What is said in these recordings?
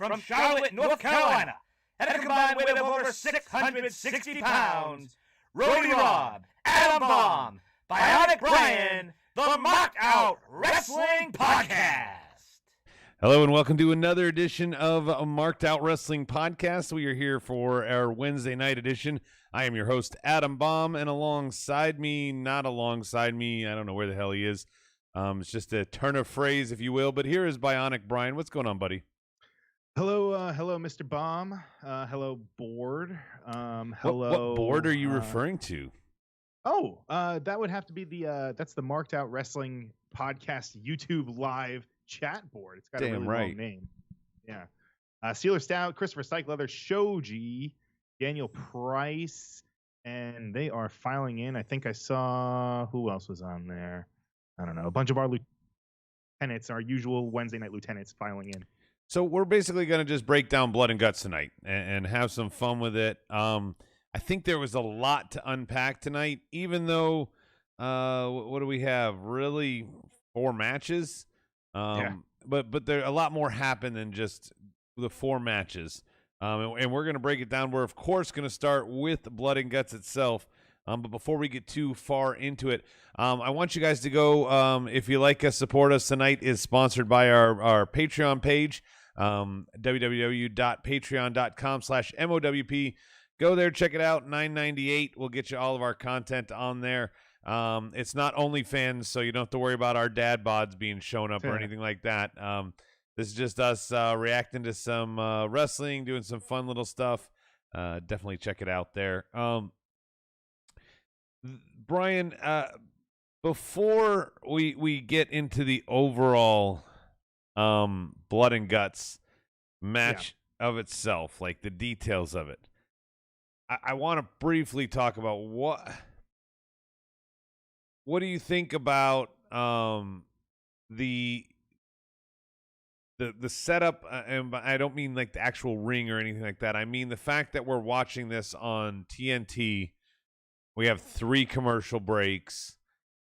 from Charlotte, North Carolina, at a combined weight of over 660 pounds, Roddy Rob, Adam Bomb, Bionic Brian, the Marked Out Wrestling Podcast. Hello and welcome to another edition of a Marked Out Wrestling Podcast. We are here for our Wednesday night edition. I am your host, Adam Bomb, and alongside me, not alongside me, I don't know where the hell he is. It's just a turn of phrase, if you will, but here is Bionic Brian. What's going on, buddy? Hello, Mr. Bomb. Hello, board. What board are you referring to? Oh, that would have to be that's the Marked Out Wrestling Podcast YouTube live chat board. It's got a really long name. Yeah. Sealer Stout, Christopher Cycleather, Shoji, Daniel Price, and they are filing in. I think I saw who else was on there. I don't know. A bunch of our lieutenants, our usual Wednesday night lieutenants, filing in. So we're basically going to just break down Blood and Guts tonight and have some fun with it. I think there was a lot to unpack tonight, even though, what do we have? Really 4 matches? Yeah. But there a lot more happened than just the 4 matches. And we're going to break it down. We're, of course, going to start with Blood and Guts itself. But before we get too far into it, I want you guys to go, if you like us, support us. Tonight is sponsored by our Patreon page, www.patreon.com/MOWP. Go there, check it out. $9.98 will get you all of our content on there. It's not OnlyFans, so you don't have to worry about our dad bods being shown up or anything like that. This is just us reacting to some wrestling, doing some fun little stuff. Definitely check it out there. Brian, before we get into the overall Blood and Guts match of itself, like the details of it, I want to briefly talk about what do you think about the setup, and I don't mean like the actual ring or anything like that. I mean the fact that we're watching this on TNT. We have 3 commercial breaks.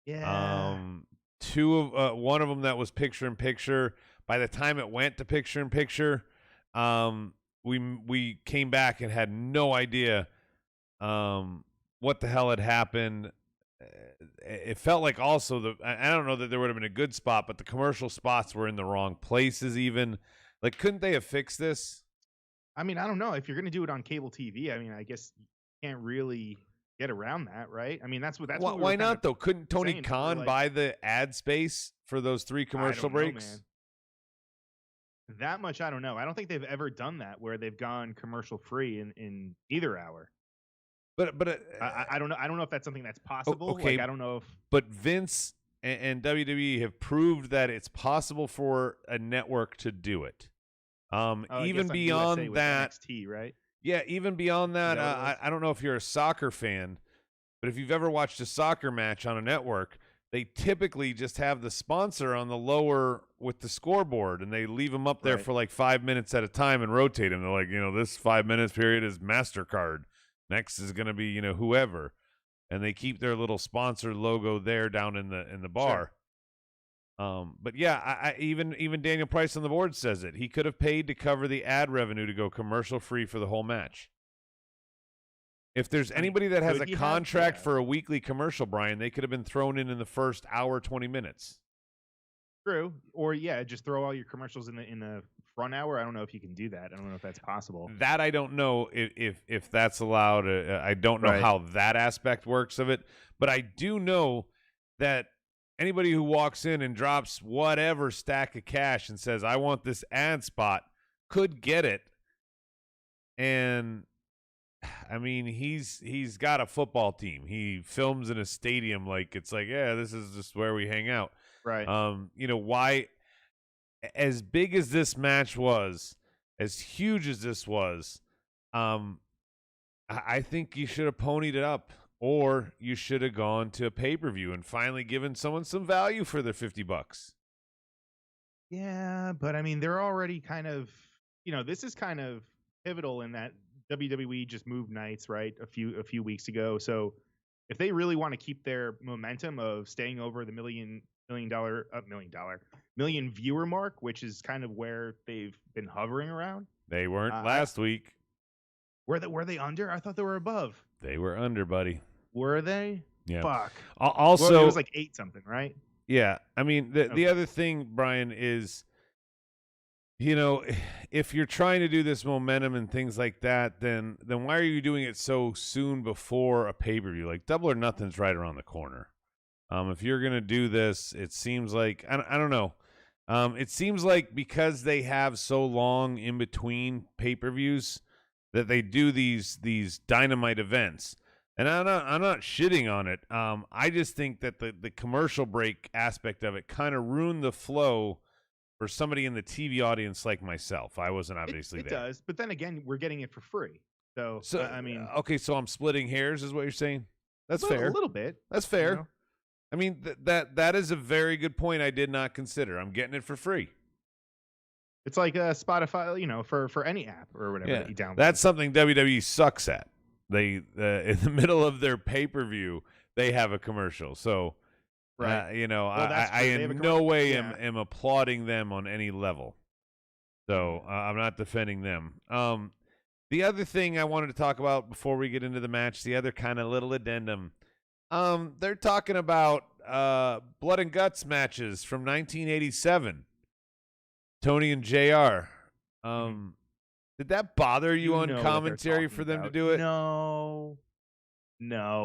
Yeah. One of them that was picture in picture. By the time it went to picture in picture, we came back and had no idea what the hell had happened. It felt like also I don't know that there would have been a good spot, but the commercial spots were in the wrong places even. Like, couldn't they have fixed this? I mean, I don't know. If you're going to do it on cable TV, I mean, I guess you can't really get around that, right? I mean, that's what why not though? Couldn't Tony Khan buy the ad space for those 3 commercial breaks? Man. That much I don't know. I don't think they've ever done that where they've gone commercial free in either hour. But I don't know. I don't know if that's something that's possible. Okay, like, I don't know if. But Vince and WWE have proved that it's possible for a network to do it. Even beyond that, NXT, right? Yeah, even beyond that, I don't know if you're a soccer fan, but if you've ever watched a soccer match on a network, they typically just have the sponsor on the lower with the scoreboard, and they leave them up there for like 5 minutes at a time and rotate them. They're like, this 5 minutes period is MasterCard. Next is going to be, whoever. And they keep their little sponsor logo there down in the bar. Sure. But yeah, I even Daniel Price on the board says it. He could have paid to cover the ad revenue to go commercial free for the whole match. If there's anybody that has a contract for a weekly commercial, Brian, they could have been thrown in the first hour, 20 minutes. True. Or just throw all your commercials in the front hour. I don't know if you can do that. I don't know if that's possible. That I don't know if that's allowed. I don't know how that aspect works of it, but I do know that anybody who walks in and drops whatever stack of cash and says, I want this ad spot, could get it. And I mean, he's got a football team. He films in a stadium like it's like, yeah, this is just where we hang out. Right. Why, as big as this match was, as huge as this was, I think you should have ponied it up. Or you should have gone to a pay-per-view and finally given someone some value for their $50. Yeah, but I mean, they're already kind of, this is kind of pivotal in that WWE just moved nights, right? A few weeks ago. So if they really want to keep their momentum of staying over the million million viewer mark, which is kind of where they've been hovering around. They weren't last week. Were they under? I thought they were above. They were under, buddy. Were they? Yeah. Fuck. Also, well, it was like 8 something, right? Yeah. I mean, the other thing, Brian, is, if you're trying to do this momentum and things like that, then why are you doing it so soon before a pay-per-view? Like, Double or Nothing's right around the corner. If you're going to do this, it seems like, I don't know. It seems like because they have so long in between pay-per-views that they do these Dynamite events. And I'm not shitting on it. I just think that the commercial break aspect of it kind of ruined the flow for somebody in the TV audience like myself. I wasn't obviously there. It does, but then again, we're getting it for free. So I mean, okay, so I'm splitting hairs, is what you're saying? That's fair. A little bit. That's fair. I mean, that is a very good point. I did not consider. I'm getting it for free. It's like Spotify, for any app or whatever that you download. That's something WWE sucks at. They in the middle of their pay-per-view, they have a commercial. So, right. I in no way am applauding them on any level. So I'm not defending them. The other thing I wanted to talk about before we get into the match, the other kind of little addendum. They're talking about blood and guts matches from 1987. Tony and JR. Did that bother you on commentary for them to do it? No,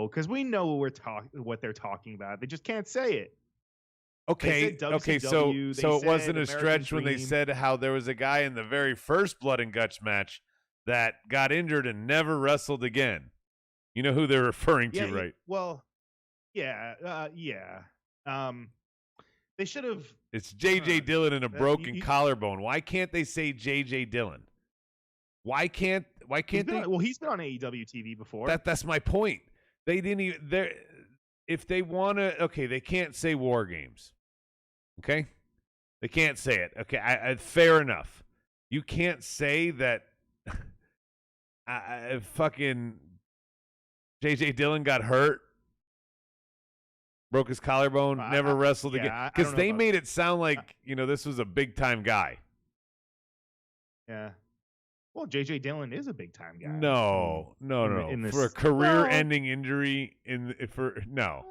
because we know what they're talking about. They just can't say it. Okay, so it wasn't a stretch when they said how there was a guy in the very first blood and guts match that got injured and never wrestled again. You know who they're referring to, right? Well, yeah. They should have. It's J.J. Dillon and a broken collarbone. Why can't they say J.J. Dillon? Why can't they? Well, he's been on AEW TV before. That's my point. They didn't even. If they want to, okay, they can't say War Games. Okay, they can't say it. Okay, fair enough. You can't say that. Fucking J.J. Dillon got hurt. Broke his collarbone, never wrestled again. Because they made it sound like, this was a big-time guy. Yeah. Well, J.J. Dillon is a big-time guy. No. For a career-ending injury, no.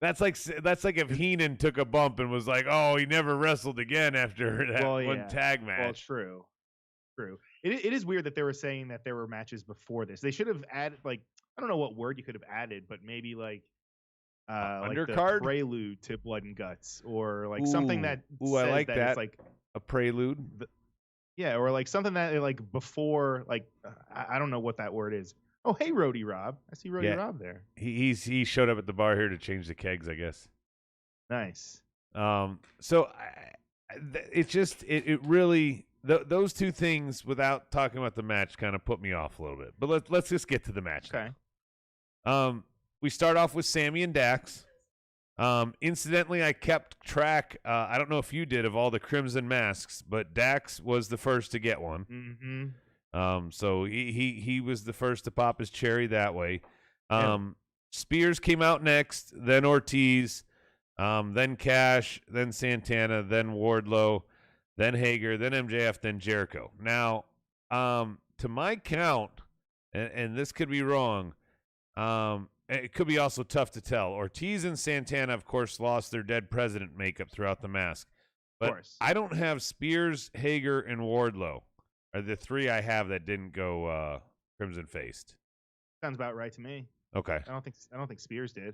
That's like if Heenan took a bump and was like, oh, he never wrestled again after that one tag match. Well, true. It is weird that they were saying that there were matches before this. They should have added, I don't know what word you could have added, but maybe undercard? Like the prelude to Blood and Guts, or something that says I like that. It's like a prelude. Or something that before, I don't know what that word is. Oh, hey, Rody Rob. I see Rody Rob there. He showed up at the bar here to change the kegs, I guess. Nice. So it really those two things, without talking about the match, kind of put me off a little bit. But let's just get to the match. Okay. Now. We start off with Sammy and Dax. Incidentally, I kept track, I don't know if you did, of all the Crimson masks, but Dax was the first to get one. Mm-hmm. So he was the first to pop his cherry that way. Yeah. Spears came out next, then Ortiz, then Cash, then Santana, then Wardlow, then Hager, then MJF, then Jericho. Now, to my count, and this could be wrong, it could be also tough to tell. Ortiz and Santana, of course, lost their dead president makeup throughout the mask. But of course. I don't have Spears, Hager, and Wardlow are the three I have that didn't go crimson faced. Sounds about right to me. Okay. I don't think Spears did.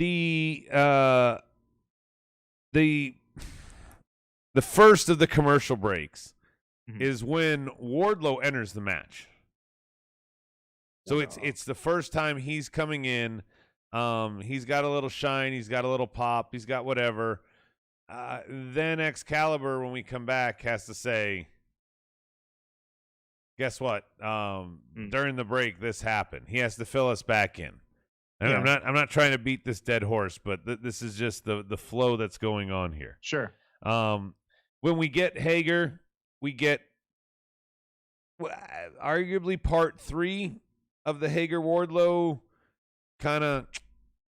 The first of the commercial breaks Mm-hmm. is when Wardlow enters the match. So it's the first time he's coming in. He's got a little shine. He's got a little pop. He's got whatever. Then Excalibur, when we come back, has to say, guess what? During the break, this happened. He has to fill us back in. And Yeah. I'm not trying to beat this dead horse, but this is just the flow that's going on here. Sure. When we get Hager, we get arguably part 3 of the Hager Wardlow kind of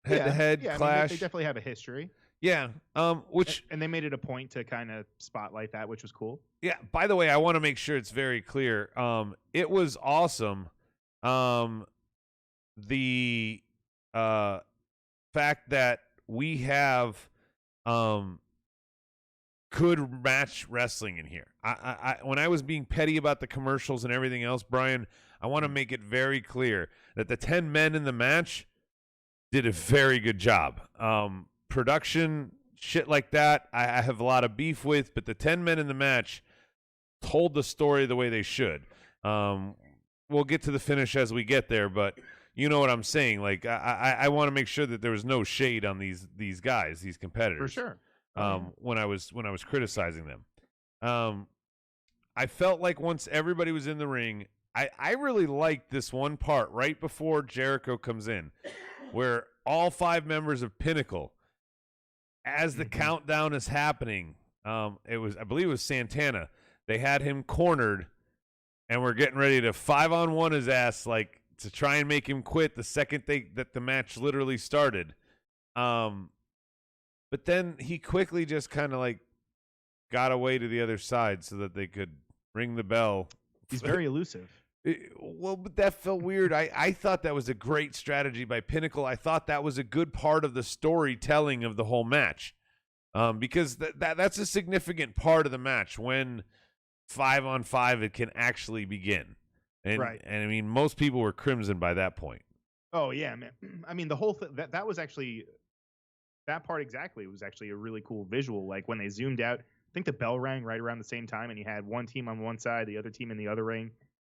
head-to-head clash. I mean, they definitely have a history. Yeah. Which and they made it a point to kind of spotlight that, which was cool. Yeah. By the way, I want to make sure it's very clear. It was awesome. The fact that we have good match wrestling in here. I when I was being petty about the commercials and everything else, Brian, I want to make it very clear that the 10 men in the match did a very good job. Production, shit like that, I have a lot of beef with, but the 10 men in the match told the story the way they should. We'll get to the finish as we get there, but you know what I'm saying. Like I want to make sure that there was no shade on these guys, these competitors. For sure. When I was criticizing them. I felt like once everybody was in the ring, I really liked this one part right before Jericho comes in, where all 5 members of Pinnacle, as the countdown is happening, I believe it was Santana. They had him cornered, and we're getting ready to 5-on-1 his ass, like to try and make him quit the second that the match literally started. But then he quickly just kind of like got away to the other side so that they could ring the bell. He's very elusive. But that felt weird. I thought that was a great strategy by Pinnacle. I thought that was a good part of the storytelling of the whole match, because that's a significant part of the match when 5-on-5 it can actually begin. And, right. And I mean, most people were crimson by that point. Oh yeah, man. I mean, the whole thing that was actually that part exactly was actually a really cool visual. Like when they zoomed out, I think the bell rang right around the same time, and you had one team on one side, the other team in the other ring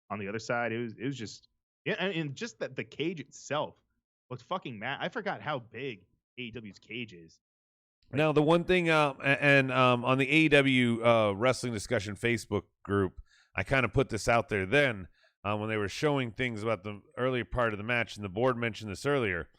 on the other side. It was just, yeah, and just that the cage itself looked fucking mad. I forgot how big AEW's cage is. Now, the one thing, on the AEW Wrestling Discussion Facebook group, I kind of put this out there then when they were showing things about the earlier part of the match, and the board mentioned this earlier.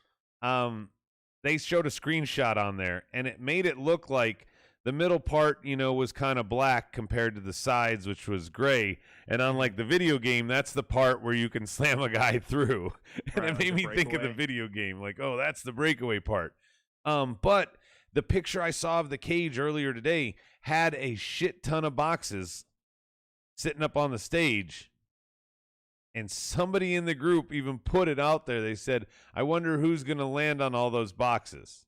They showed a screenshot on there, and it made it look like the middle part, was kind of black compared to the sides, which was gray. And unlike the video game, that's the part where you can slam a guy through. And right, it made me think of the video game, like, oh, that's the breakaway part. But the picture I saw of the cage earlier today had a shit ton of boxes sitting up on the stage. And somebody in the group even put it out there. They said, I wonder who's going to land on all those boxes.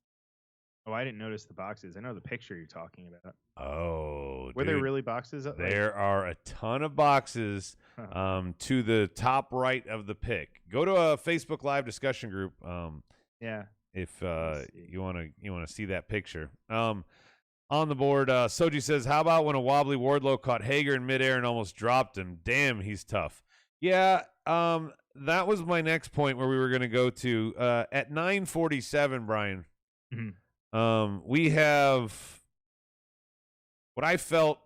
Oh, I didn't notice the boxes. I know the picture you're talking about. Oh, were there really boxes? There are a ton of boxes to the top right of the pic. Go to a Facebook Live discussion group. Yeah. If you want to see that picture. On the board, Soji says, how about when a wobbly Wardlow caught Hager in midair and almost dropped him? Damn, he's tough. Yeah, that was my next point where we were going to go to. At 9:47, Brian, we have what I felt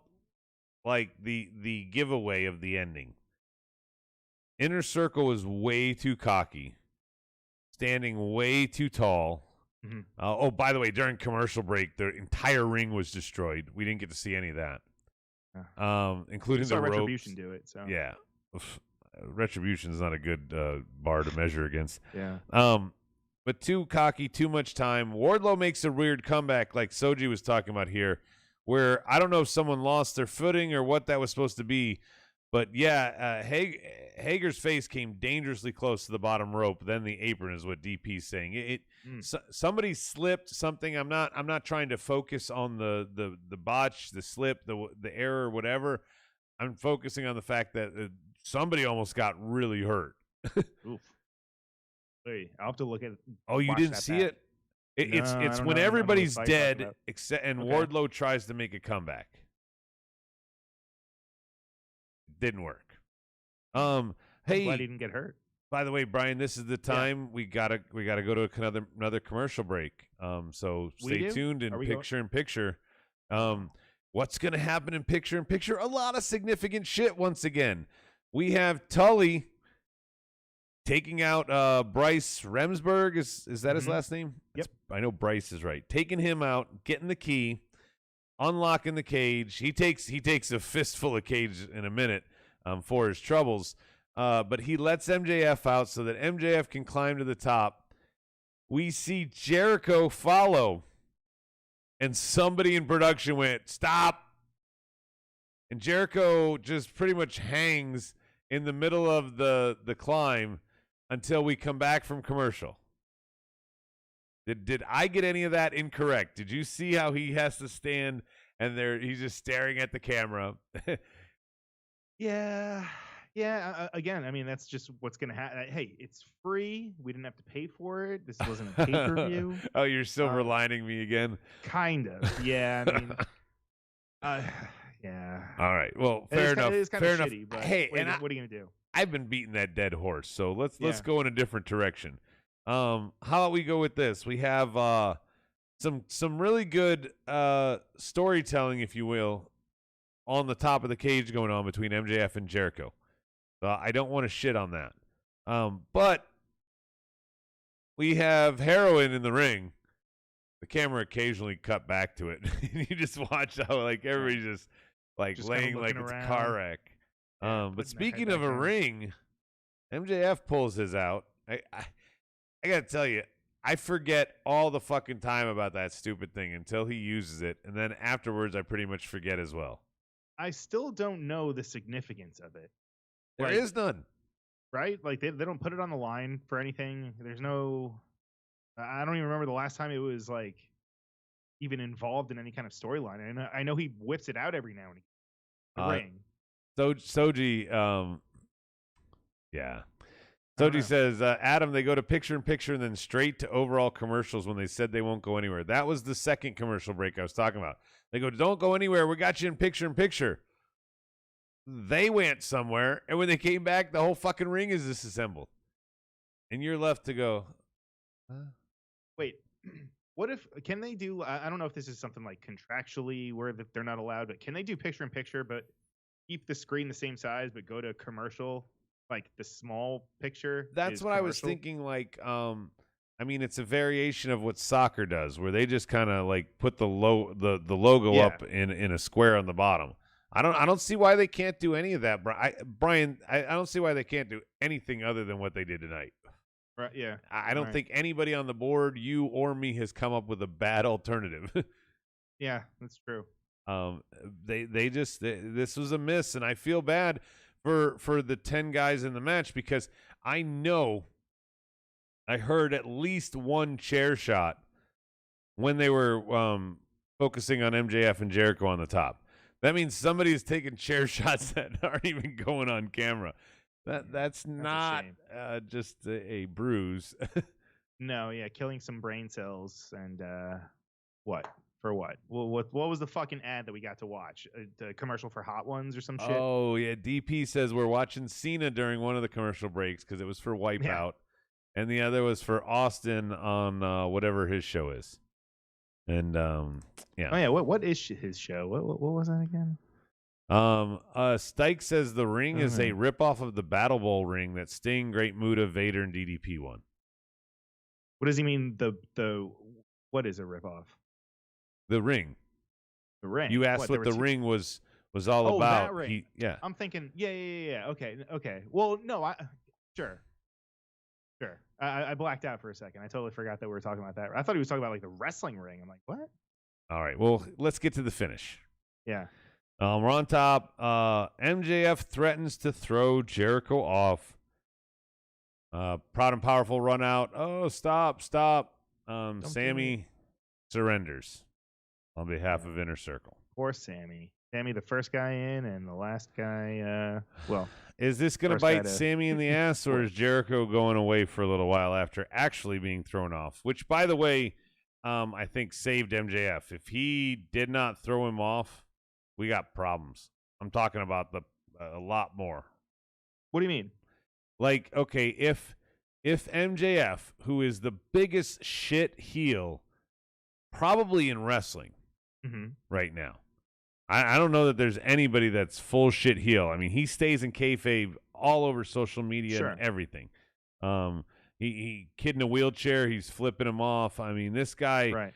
like the giveaway of the ending. Inner Circle was way too cocky, standing way too tall. Oh, by the way, during commercial break, the entire ring was destroyed. We didn't get to see any of that, including the ropes. Retribution do it. So yeah. Retribution is not a good bar to measure against. Yeah. But too cocky, too much time. Wardlow makes a weird comeback like Soji was talking about here, where I don't know if someone lost their footing or what that was supposed to be. But yeah, Hager's face came dangerously close to the bottom rope. Then the apron is what DP's saying. Somebody slipped something. I'm not trying to focus on the botch, the slip, the error, whatever. I'm focusing on the fact that somebody almost got really hurt. Oof. Wait, I'll have to look at. Oh, you didn't see it? It's when everybody's dead, Wardlow tries to make a comeback. Didn't work. Hey, I'm glad he didn't get hurt. By the way, Brian, this is the time we gotta go to another commercial break. So stay tuned in picture. What's gonna happen in picture? A lot of significant shit once again. We have Tully taking out Bryce Remsburg. Is that his last name? Yep. I know Bryce is right. Taking him out, getting the key, unlocking the cage. He takes a fistful of cage in a minute for his troubles. But he lets MJF out so that MJF can climb to the top. we see Jericho follow, and somebody in production went, "Stop." And Jericho just pretty much hangs in the middle of the climb until we come back from commercial. Did I get any of that incorrect? Did you see how he has to stand and he's just staring at the camera? Yeah. Again, I mean, that's just what's going to happen. Hey, it's free. We didn't have to pay for it. This wasn't a pay-per-view. Oh, you're silver lining me again? Kind of. Yeah, I mean, yeah. All right. Well, fair enough. It's kind fair of enough. shitty, but hey, what are you going to do? I've been beating that dead horse, so let's go in a different direction. How about we go with this? We have some really good storytelling, if you will, on the top of the cage going on between MJF and Jericho. I don't want to shit on that. But we have heroin in the ring. The camera occasionally cut back to it. You just watch how like everybody's just laying like it's a car wreck. But speaking of a ring, MJF pulls his out. I gotta tell you, I forget all the fucking time about that stupid thing until he uses it, and then afterwards I pretty much forget as well. I still don't know the significance of it. There is none. Right? Like they don't put it on the line for anything. There's no. I don't even remember the last time it was like even involved in any kind of storyline. And I know he whips it out every now and again. The ring. Soji, yeah. Soji says, Adam, they go to picture-in-picture and then straight to overall commercials when they said they won't go anywhere. That was the second commercial break I was talking about. They go, don't go anywhere. We got you in picture-in-picture. They went somewhere, and when they came back, the whole fucking ring is disassembled. And you're left to go, huh? Wait, what if, can they do, I don't know if this is something like contractually where they're not allowed, but can they do picture-in-picture, but keep the screen the same size, but go to commercial? Like the small picture. That's what commercial? I was thinking. Like, I mean, it's a variation of what soccer does, where they just kind of like put the logo up in a square on the bottom. I don't see why they can't do any of that, Brian. I don't see why they can't do anything other than what they did tonight. Right? Yeah. I don't think anybody on the board, you or me, has come up with a bad alternative. Yeah, that's true. This was a miss, and I feel bad for the 10 guys in the match, because I know I heard at least one chair shot when they were focusing on MJF and Jericho on the top. That means somebody's taking chair shots that aren't even going on camera. That's not just a bruise. No, yeah, killing some brain cells and what? For what? Well, what was the fucking ad that we got to watch? The commercial for Hot Ones or some shit? Oh, yeah. DP says we're watching Cena during one of the commercial breaks because it was for Wipeout. Yeah. And the other was for Austin on whatever his show is. And, yeah. Oh, yeah. What is his show? What was that again? Stike says the ring is a ripoff of the Battle Bowl ring that Sting, Great Muta, Vader, and DDP won. What does he mean? What is a ripoff? The ring. The ring. You asked what the ring was all about. That ring. Yeah. I'm thinking, yeah. Okay. Well, no, sure. I blacked out for a second. I totally forgot that we were talking about that. I thought he was talking about like the wrestling ring. I'm like, what? All right. Well, let's get to the finish. Yeah. We're on top. MJF threatens to throw Jericho off. Proud and powerful run out. Oh, stop. Sammy surrenders on behalf of Inner Circle. Poor Sammy. Sammy, the first guy in, and the last guy, is this going to bite Sammy in the ass, or is Jericho going away for a little while after actually being thrown off? Which, by the way, I think saved MJF. If he did not throw him off, we got problems. I'm talking about a lot more. What do you mean? Like, okay, if MJF, who is the biggest shit heel probably in wrestling right now, I don't know that there's anybody that's full shit heel. I mean, he stays in kayfabe all over social media and everything. He kid in a wheelchair, he's flipping him off. I mean, this guy,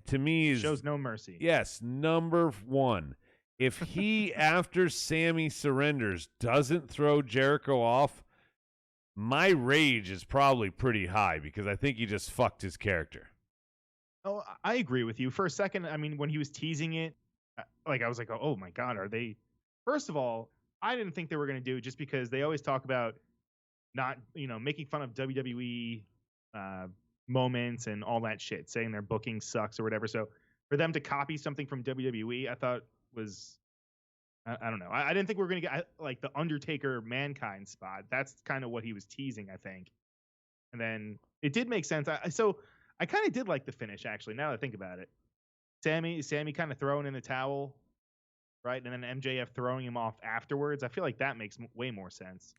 to me, shows no mercy. Yes, number one. If he, after Sammy surrenders, doesn't throw Jericho off, my rage is probably pretty high because I think he just fucked his character. Oh, I agree with you. For a second, I mean, when he was teasing it, like I was like, oh my God, are they? First of all, I didn't think they were going to do it just because they always talk about not, making fun of WWE moments and all that shit, saying their booking sucks or whatever. So for them to copy something from WWE, I thought was, I don't know. I didn't think we were going to get like the Undertaker Mankind spot. That's kind of what he was teasing, I think. And then it did make sense. So I kind of did like the finish, actually, now that I think about it. Sammy kind of throwing in the towel, right? And then MJF throwing him off afterwards. I feel like that makes way more sense.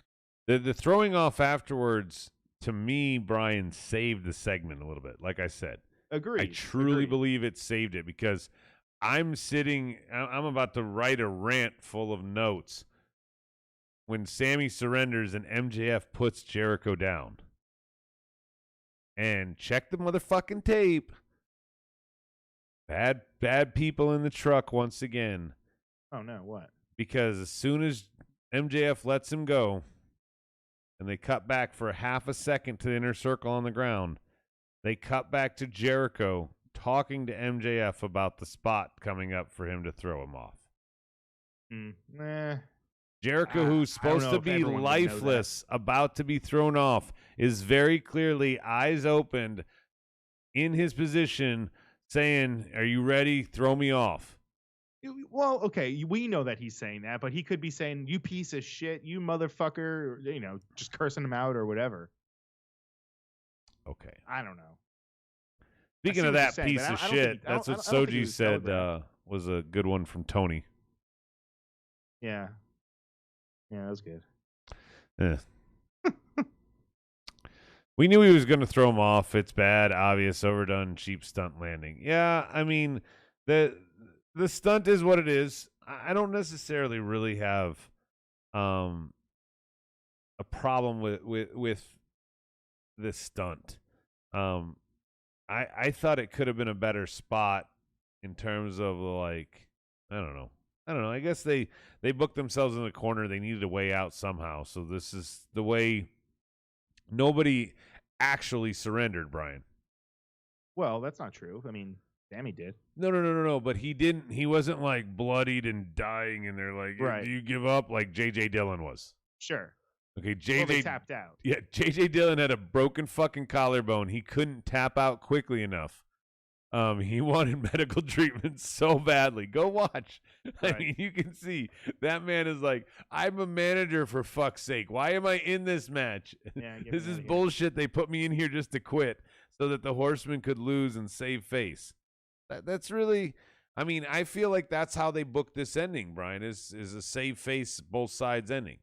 The throwing off afterwards, to me, Brian, saved the segment a little bit. Like I said, Agreed. I truly believe it saved it because I'm about to write a rant full of notes when Sammy surrenders and MJF puts Jericho down. And check the motherfucking tape. Bad people in the truck once again. Oh, no, what? Because as soon as MJF lets him go, and they cut back for half a second to the inner circle on the ground, they cut back to Jericho talking to MJF about the spot coming up for him to throw him off. Jericho, who's supposed to be lifeless, about to be thrown off, is very clearly eyes opened in his position saying, "Are you ready? Throw me off." Well, okay, we know that he's saying that, but he could be saying, "You piece of shit, you motherfucker," or, just cursing him out or whatever. Okay. I don't know. Speaking of that piece of shit, that's what Soji said was a good one from Tony. Yeah. Yeah, that was good. Yeah. We knew he was going to throw him off. It's bad, obvious, overdone, cheap stunt landing. Yeah, I mean, the stunt is what it is. I don't necessarily really have a problem with this stunt. I thought it could have been a better spot in terms of I don't know. I guess they booked themselves in the corner. They needed a way out somehow. So this is the way. Nobody actually surrendered, Brian. Well, that's not true. I mean, Sammy did. No. But he didn't. He wasn't bloodied and dying, and they're like, right. "Do you give up?" Like J.J. Dillon was. Sure. Okay, J.J. They tapped out. Yeah, J.J. Dillon had a broken fucking collarbone. He couldn't tap out quickly enough. He wanted medical treatment so badly. Go watch. Right. I mean, you can see that man is like, I'm a manager for fuck's sake. Why am I in this match? Yeah, this is bullshit. They put me in here just to quit so that the Horsemen could lose and save face. That's really, I mean, I feel like that's how they booked this ending, Brian, is a save face, both sides ending.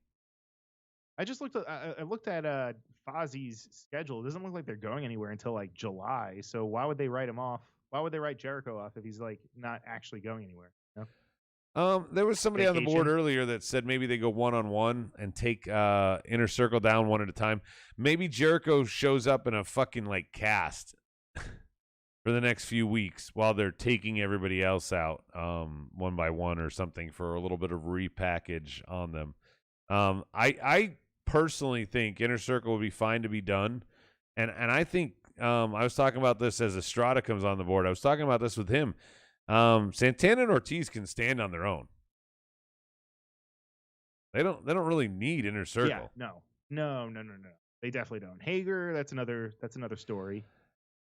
I just looked at Fozzie's schedule. It doesn't look like they're going anywhere until July. So why would they write him off? Why would they write Jericho off if he's not actually going anywhere? No? There was somebody on the board earlier that said maybe they go one-on-one and take Inner Circle down one at a time. Maybe Jericho shows up in a fucking cast for the next few weeks while they're taking everybody else out one by one or something for a little bit of repackage on them. I personally think Inner Circle would be fine to be done. And I think I was talking about this as Estrada comes on the board. I was talking about this with him. Santana and Ortiz can stand on their own. They don't really need Inner Circle. Yeah, no. They definitely don't. Hager, that's another story.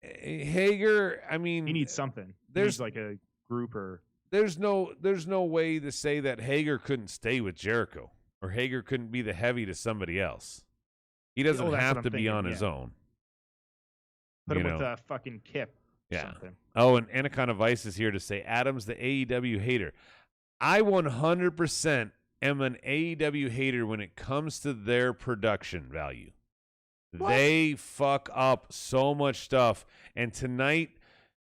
Hager, I mean, he needs something. There's he needs a group or there's no way to say that Hager couldn't stay with Jericho or Hager couldn't be the heavy to somebody else. He doesn't have to be on his own. Put him with fucking Kip. Yeah. Something. Oh, and Anaconda Vice is here to say Adam's the AEW hater. I 100% am an AEW hater when it comes to their production value. What? They fuck up so much stuff. And tonight,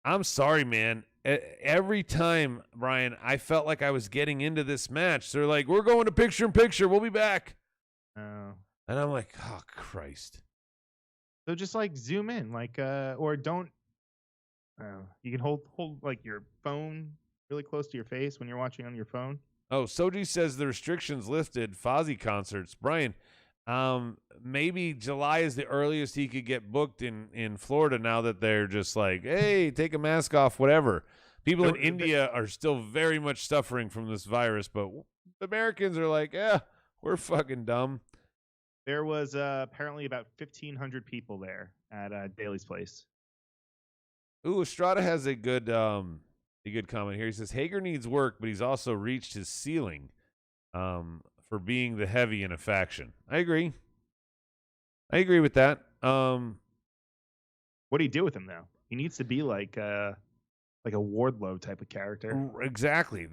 I'm sorry, man. Every time, Brian, I felt like I was getting into this match. They're like, we're going to picture-in-picture. We'll be back. Oh. And I'm like, oh, Christ. So just zoom in, or don't. You can hold your phone really close to your face when you're watching on your phone. Oh, Soji says the restrictions lifted. Fozzy concerts, Brian. Maybe July is the earliest he could get booked in Florida now that they're just like, hey, take a mask off, whatever. People in India are still very much suffering from this virus, but Americans are like, yeah, we're fucking dumb. There was apparently about 1,500 people there at Daly's place. Ooh, Estrada has a good comment here. He says Hager needs work, but he's also reached his ceiling for being the heavy in a faction. I agree with that. What do you do with him though? He needs to be like a Wardlow type of character. Exactly.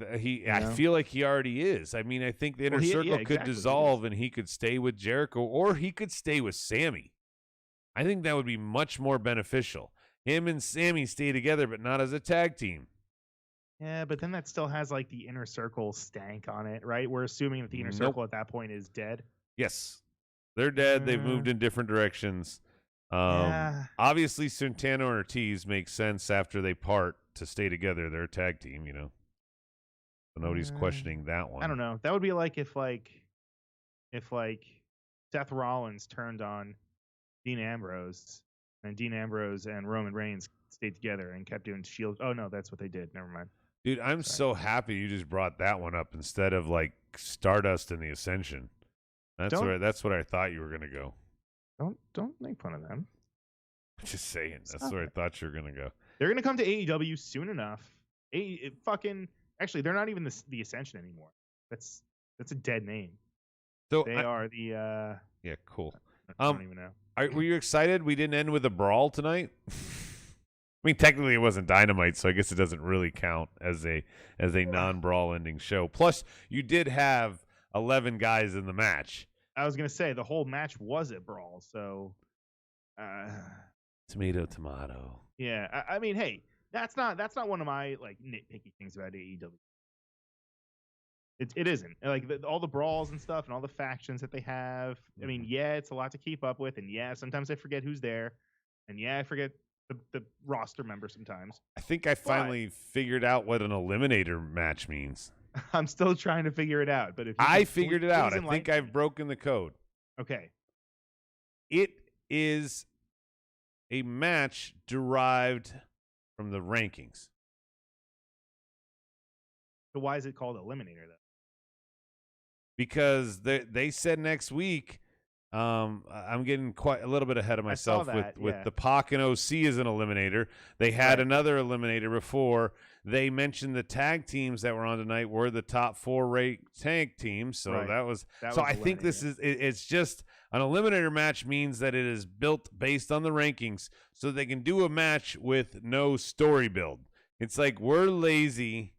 I feel like he already is. I mean, I think the inner circle could dissolve and he could stay with Jericho, or he could stay with Sammy. I think that would be much more beneficial. Him and Sammy stay together, but not as a tag team. Yeah, but then that still has like the inner circle stank on it, right? We're assuming that the inner circle at that point is dead. Yes. They're dead. They've moved in different directions. Obviously, Santana and Ortiz makes sense after they part to stay together. They're a tag team, So nobody's questioning that one. I don't know. That would be like if Seth Rollins turned on Dean Ambrose, and Dean Ambrose and Roman Reigns stayed together and kept doing Shield. Oh no, that's what they did. Never mind. Dude, I'm so happy you just brought that one up instead of like Stardust and the Ascension. That's what I thought you were gonna go. Don't make fun of them. Just saying. That's where I thought you were gonna go. They're gonna come to AEW soon enough. Actually, they're not even the Ascension anymore. That's a dead name. So they are the. Yeah, cool. I don't even know. Were you excited? We didn't end with a brawl tonight. I mean, technically it wasn't Dynamite, so I guess it doesn't really count as a non-brawl ending show. Plus, you did have 11 guys in the match. I was gonna say the whole match was a brawl, so. Tomato. Yeah, I mean, hey, that's not one of my like nitpicky things about AEW. It isn't like all the brawls and stuff and all the factions that they have. I mean, yeah, it's a lot to keep up with, and yeah, sometimes I forget who's there, and yeah, I forget the roster member sometimes. I think I finally figured out what an eliminator match means. I'm still trying to figure it out, but if I figured it out, I think I've broken the code. Okay, it is a match derived from the rankings. So why is it called Eliminator though? Because they said next week. I'm getting quite a little bit ahead of myself with the Pac and OC as an eliminator. They had another eliminator before. They mentioned the tag teams that were on tonight were the top 4 ranked tag teams. So that was I think this is it's just an eliminator match means that it is built based on the rankings, so they can do a match with no story build. It's like we're lazy.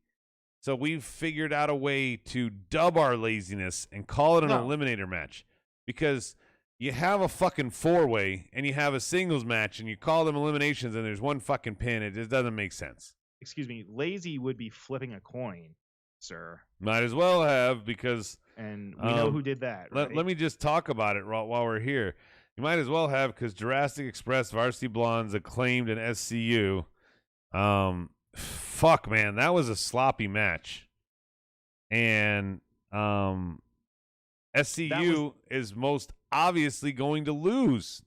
So we've figured out a way to dub our laziness and call it an eliminator match, because you have a fucking 4-way and you have a singles match and you call them eliminations and there's one fucking pin. It just doesn't make sense. Excuse me. Lazy would be flipping a coin, sir. Might as well have, because. And we know who did that. Right? Let me just talk about it while we're here. You might as well have, because Jurassic Express, Varsity Blondes, Acclaimed, and SCU. Fuck, man, that was a sloppy match. And SCU is most obviously going to lose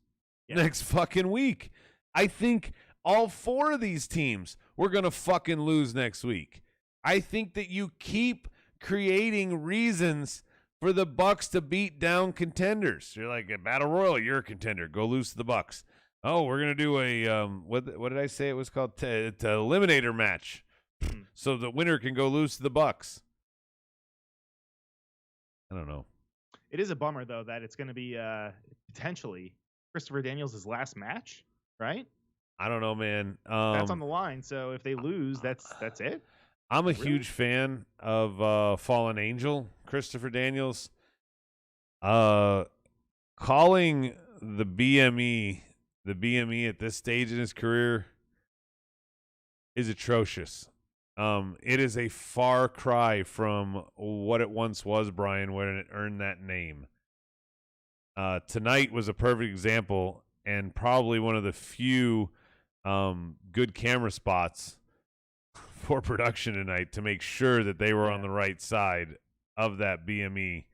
next fucking week. I think all 4 of these teams were going to fucking lose next week. I think that you keep creating reasons for the Bucks to beat down contenders. You're like, a Battle Royal, you're a contender. Go lose to the Bucks. Oh, we're gonna do a what did I say it was called? It's an eliminator match, so the winner can go lose to the Bucks. I don't know. It is a bummer though that it's going to be potentially Christopher Daniels' last match, right? I don't know, man. That's on the line. So if they lose, that's it. I'm a huge fan of Fallen Angel, Christopher Daniels. Calling the BME at this stage in his career is atrocious. It is a far cry from what it once was, Brian, when it earned that name. Tonight was a perfect example, and probably one of the few good camera spots for production tonight to make sure that they were on the right side of that BME.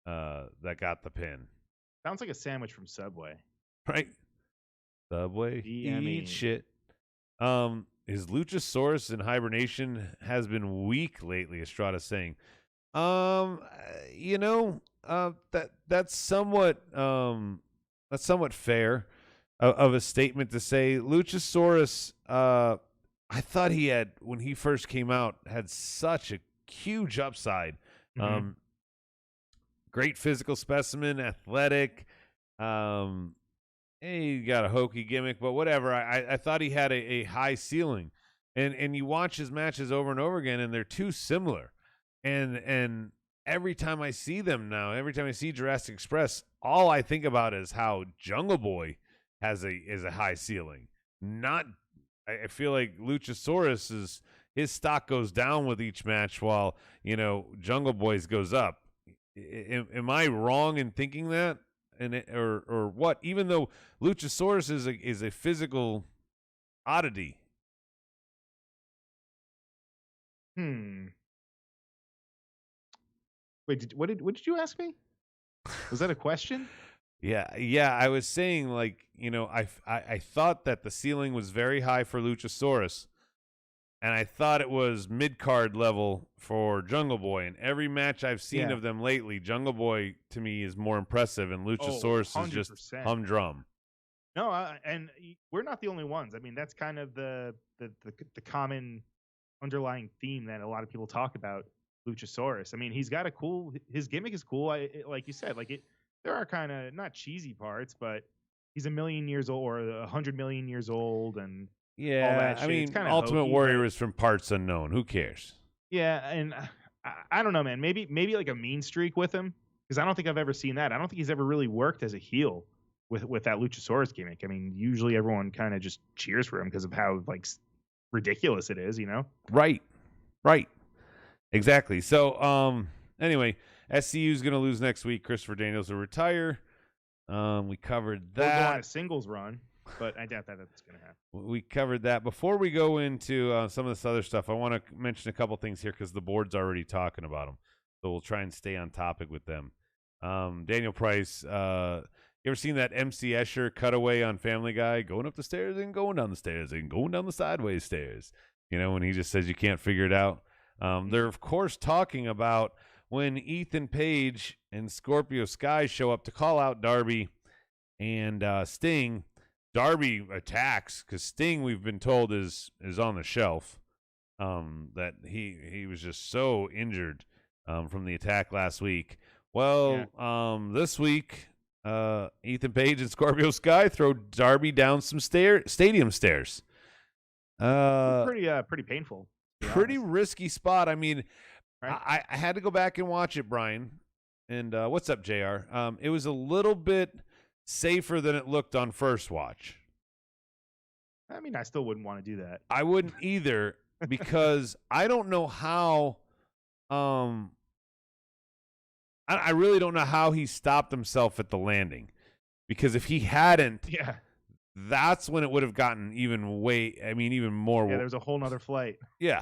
that got the pin. Sounds like a sandwich from Subway. Right? Subway, DME. eat shit. His Luchasaurus in hibernation has been weak lately, Estrada's saying. That's somewhat fair of a statement to say. Luchasaurus, I thought he had, when he first came out, had such a huge upside. Mm-hmm. Great physical specimen, athletic. He got a hokey gimmick, but whatever. I thought he had a high ceiling, and you watch his matches over and over again, and they're too similar. And every time I see them now, every time I see Jurassic Express, all I think about is how Jungle Boy is a high ceiling. I feel like Luchasaurus his stock goes down with each match, while Jungle Boy's goes up. Am I wrong in thinking that? Or what? Even though Luchasaurus is a physical oddity. Wait, what did you ask me? Was that a question? Yeah. I was saying, I thought that the ceiling was very high for Luchasaurus, and I thought it was mid-card level for Jungle Boy. And every match I've seen of them lately, Jungle Boy to me is more impressive, and Luchasaurus is just humdrum. No, and we're not the only ones. I mean, that's kind of the common underlying theme that a lot of people talk about Luchasaurus. I mean, he's got his gimmick is cool. Like you said, there are kind of not cheesy parts, but he's 1,000,000 years old or 100,000,000 years old, and all that shit. I mean, Ultimate Warrior is from parts unknown. Who cares? Yeah, and I don't know, man. Maybe like a mean streak with him, because I don't think I've ever seen that. I don't think he's ever really worked as a heel with that Luchasaurus gimmick. I mean, usually everyone kind of just cheers for him because of how ridiculous it is, Right. Exactly. So, anyway, SCU is going to lose next week. Christopher Daniels will retire. We covered that. We'll go on a singles run, but I doubt that's going to happen. We covered that. Before we go into some of this other stuff, I want to mention a couple things here because the board's already talking about them. So we'll try and stay on topic with them. Daniel Price, you ever seen that MC Escher cutaway on Family Guy? Going up the stairs and going down the stairs and going down the sideways stairs. When he just says you can't figure it out. They're, of course, talking about when Ethan Page and Scorpio Sky show up to call out Darby and Sting. Darby attacks because Sting, we've been told, is on the shelf. That he was just so injured from the attack last week. Well, this week, Ethan Page and Scorpio Sky throw Darby down some stadium stairs. Pretty painful. Pretty risky spot. I mean, right? I had to go back and watch it, Brian. And what's up, JR? It was a little bit safer than it looked on first watch. I mean, I still wouldn't want to do that. I wouldn't either, because I don't know how. I really don't know how he stopped himself at the landing, because if he hadn't, that's when it would have gotten even more. Yeah, there's a whole nother flight. Yeah.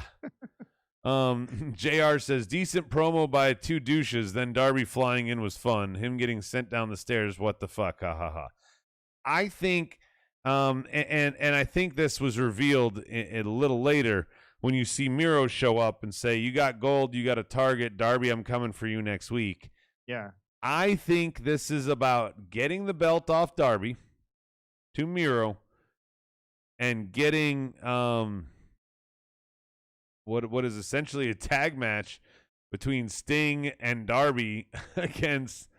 JR says, decent promo by two douches, then Darby flying in was fun. Him getting sent down the stairs, what the fuck? Ha ha ha. I think, and I think this was revealed a little later when you see Miro show up and say, you got gold, you got a target, Darby, I'm coming for you next week. Yeah. I think this is about getting the belt off Darby to Miro and getting what is essentially a tag match between Sting and Darby against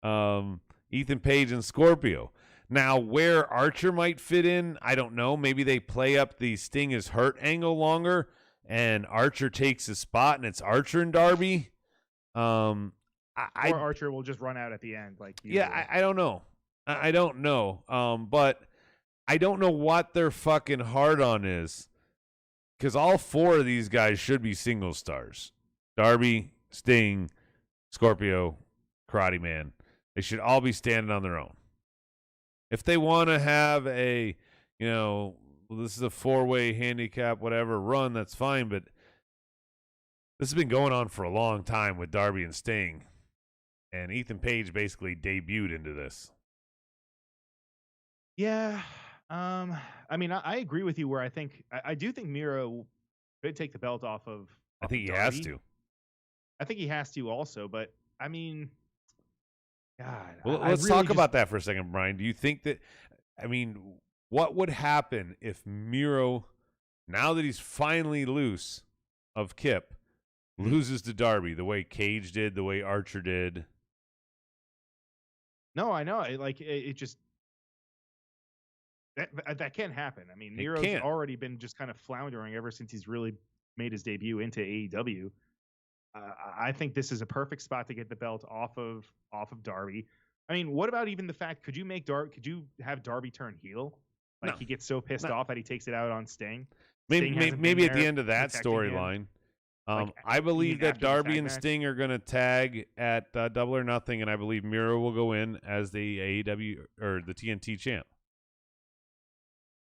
Ethan Page and Scorpio. Now, where Archer might fit in, I don't know. Maybe they play up the Sting is hurt angle longer and Archer takes his spot and it's Archer and Darby. Or Archer will just run out at the end. I don't know. I don't know. But I don't know what their fucking hard-on is, because all four of these guys should be single stars. Darby, Sting, Scorpio, Karate Man. They should all be standing on their own. If they want to have a, this is a four-way handicap, whatever, run, that's fine. But this has been going on for a long time with Darby and Sting. And Ethan Page basically debuted into this. Yeah. I mean, I agree with you where I do think Miro could take the belt off of I think he Darby. has to. I think he has to also, but I mean, God. Well, let's talk about that for a second, Brian. Do you think that, I mean, what would happen if Miro, now that he's finally loose of Kip, loses to Darby the way Cage did, the way Archer did? No, I know. It just that can't happen. I mean, Miro's already been just kind of floundering ever since he's really made his debut into AEW. I think this is a perfect spot to get the belt off of Darby. I mean, what about even the fact? Could you have Darby turn heel? Like he gets so pissed off that he takes it out on Sting. Maybe at the end of that storyline. I believe that Darby and Sting are going to tag at Double or Nothing, and I believe Miro will go in as the AEW or the TNT champ.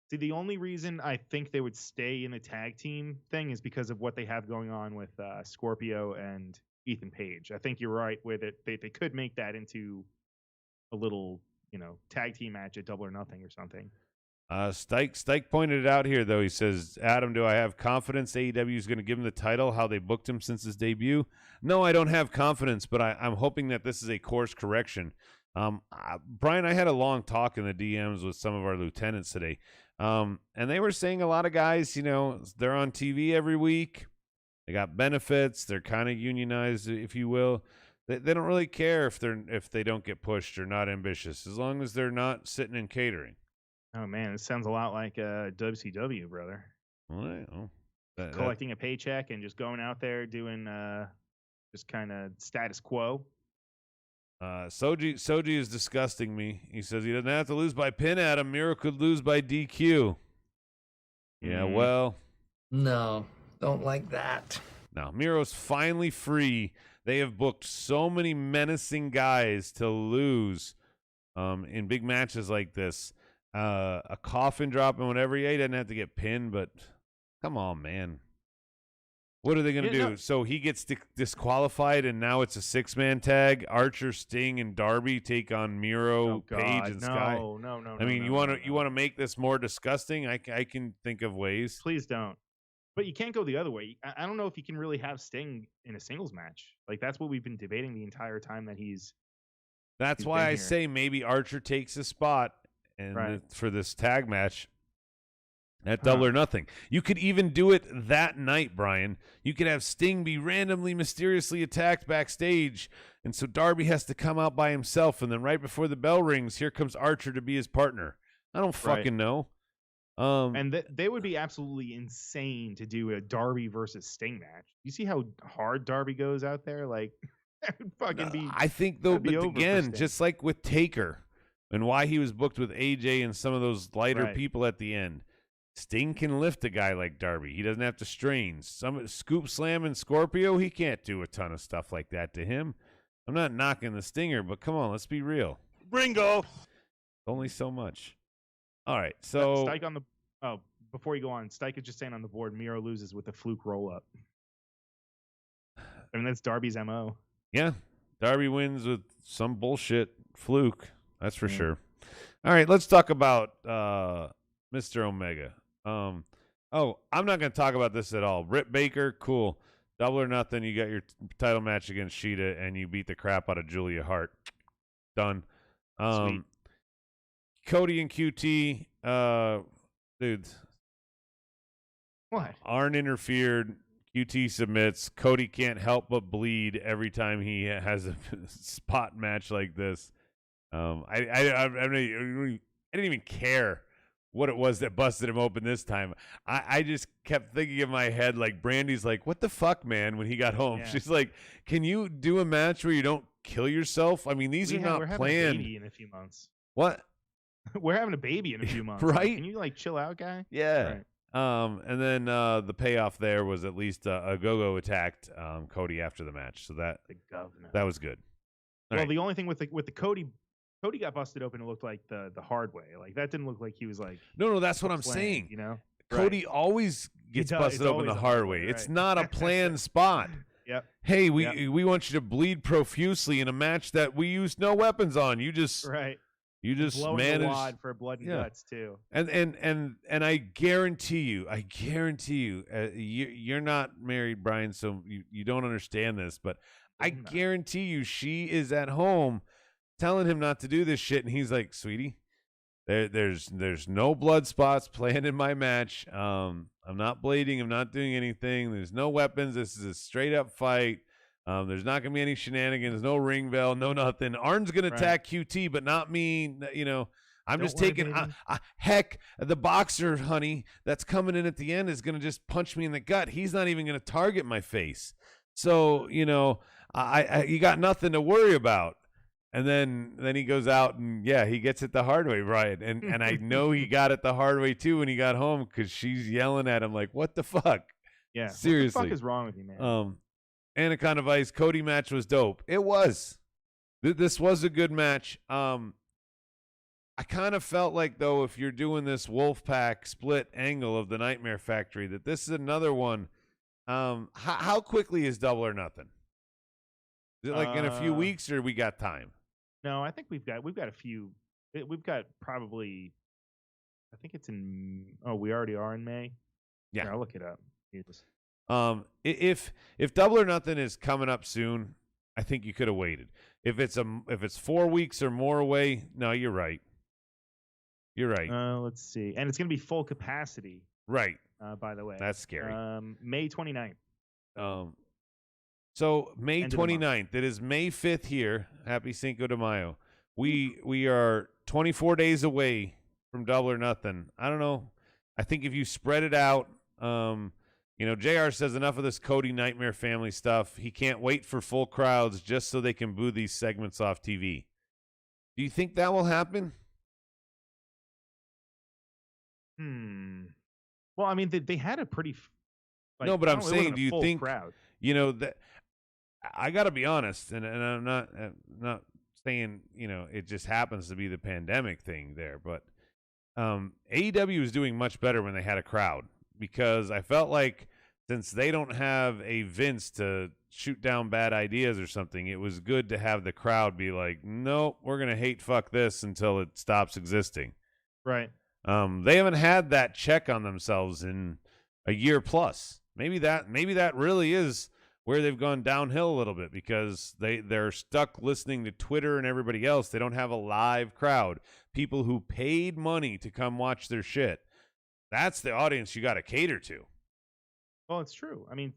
See, the only reason I think they would stay in the tag team thing is because of what they have going on with Scorpio and Ethan Page. I think you're right with it. They could make that into a little, tag team match at Double or Nothing or something. Stike pointed it out here, though. He says, Adam, do I have confidence AEW is going to give him the title, how they booked him since his debut? No, I don't have confidence, but I'm hoping that this is a course correction. Brian, I had a long talk in the DMs with some of our lieutenants today. And they were saying a lot of guys, they're on TV every week. They got benefits. They're kind of unionized, if you will. They don't really care if they don't get pushed or not ambitious, as long as they're not sitting in catering. Oh man, it sounds a lot like WCW, brother. Well, collecting a paycheck and just going out there doing just kind of status quo. Soji is disgusting me. He says he doesn't have to lose by pin, Adam. Miro could lose by DQ. Yeah, well. No, don't like that. No, Miro's finally free. They have booked so many menacing guys to lose in big matches like this. A coffin drop and whatever. Yeah, he doesn't have to get pinned, but come on, man. What are they going to do? No. So he gets disqualified, and now it's a 6-man tag. Archer, Sting, and Darby take on Miro, Page, and Sky. No. I mean, you want to make this more disgusting? I can think of ways. Please don't. But you can't go the other way. I don't know if you can really have Sting in a singles match. Like that's what we've been debating the entire time that he's. That's why I say maybe Archer takes a spot and for this tag match. At Double or Nothing. You could even do it that night, Brian. You could have Sting be randomly, mysteriously attacked backstage, and so Darby has to come out by himself, and then right before the bell rings, here comes Archer to be his partner. I don't fucking know. And they would be absolutely insane to do a Darby versus Sting match. You see how hard Darby goes out there? Like, that would fucking be... I think, though, but again, just like with Taker, and why he was booked with AJ and some of those lighter people at the end, Sting can lift a guy like Darby. He doesn't have to strain. Some Scoop Slam and Scorpio, he can't do a ton of stuff like that to him. I'm not knocking the Stinger, but come on, let's be real. Ringo. Only so much. All right, so Stike on the before you go on, Stike is just saying on the board, Miro loses with a fluke roll up. I mean that's Darby's MO. Yeah. Darby wins with some bullshit fluke. That's for sure. All right, let's talk about Mr. Omega. I'm not going to talk about this at all. Britt Baker, cool. Double or Nothing, you got your title match against Sheeta, and you beat the crap out of Julia Hart. Done. Sweet. Cody and QT, dude. What? Arn interfered. QT submits. Cody can't help but bleed every time he has a spot match like this. I didn't even care what it was that busted him open this time. I just kept thinking in my head, like, Brandy's like, what the fuck, man, when he got home. Yeah. She's like, can you do a match where you don't kill yourself? I mean, these are not planned. We're having a baby in a few months. What? We're having a baby in a few months. Right? Can you, like, chill out, guy? Yeah. Right. And then the payoff there was at least a Go-Go attacked Cody after the match. So that was good. The only thing with the Cody got busted open. It looked like the hard way. Like that didn't look like he was like. No, that's what I'm saying. You know, Cody always gets busted open the hard way. Right. It's not a planned spot. Yep. Hey, we want you to bleed profusely in a match that we used no weapons on. You just blowing managed the wad for blood and guts too. And I guarantee you, you're not married, Brian, so you don't understand this, but I guarantee you she is at home telling him not to do this shit, and he's like, sweetie, there's no blood spots planned in my match. I'm not bleeding. I'm not doing anything. There's no weapons. This is a straight up fight. There's not going to be any shenanigans, no ring bell, no nothing. Arn's going to attack QT, but not me. I'm just taking heck, the boxer, honey, that's coming in at the end is going to just punch me in the gut. He's not even going to target my face. So, you got nothing to worry about. And then he goes out and he gets it the hard way, Brian. And I know he got it the hard way too when he got home, because she's yelling at him like, "What the fuck?" Yeah, seriously, what the fuck is wrong with you, man? Anaconda Vice Cody match was dope. It was. This was a good match. I kind of felt like, though, if you're doing this Wolfpack split angle of the Nightmare Factory, that this is another one. How quickly is Double or Nothing? Is it like in a few weeks, or we got time? No, I think we've got a few. We've got probably. I think it's in. Oh, we already are in May. Yeah, here, I'll look it up. Jesus. If Double or Nothing is coming up soon, I think you could have waited. If it's 4 weeks or more away, no, you're right. You're right. Let's see, and it's going to be full capacity. Right. By the way, that's scary. May 29th. So May 29th. It is May 5th here. Happy Cinco de Mayo. We are 24 days away from Double or Nothing. I don't know. I think if you spread it out, JR says enough of this Cody Nightmare family stuff. He can't wait for full crowds just so they can boo these segments off TV. Do you think that will happen? Well, I mean, they had a pretty. No, but I'm saying, do you think crowd? That? I got to be honest, and I'm not saying it just happens to be the pandemic thing there, but AEW was doing much better when they had a crowd, because I felt like since they don't have a Vince to shoot down bad ideas or something, it was good to have the crowd be like, nope, we're gonna hate fuck this until it stops existing. Right. They haven't had that check on themselves in a year plus. Maybe that really is where they've gone downhill a little bit, because they're stuck listening to Twitter and everybody else. They don't have a live crowd, people who paid money to come watch their shit. That's the audience you got to cater to. Well, it's true. I mean,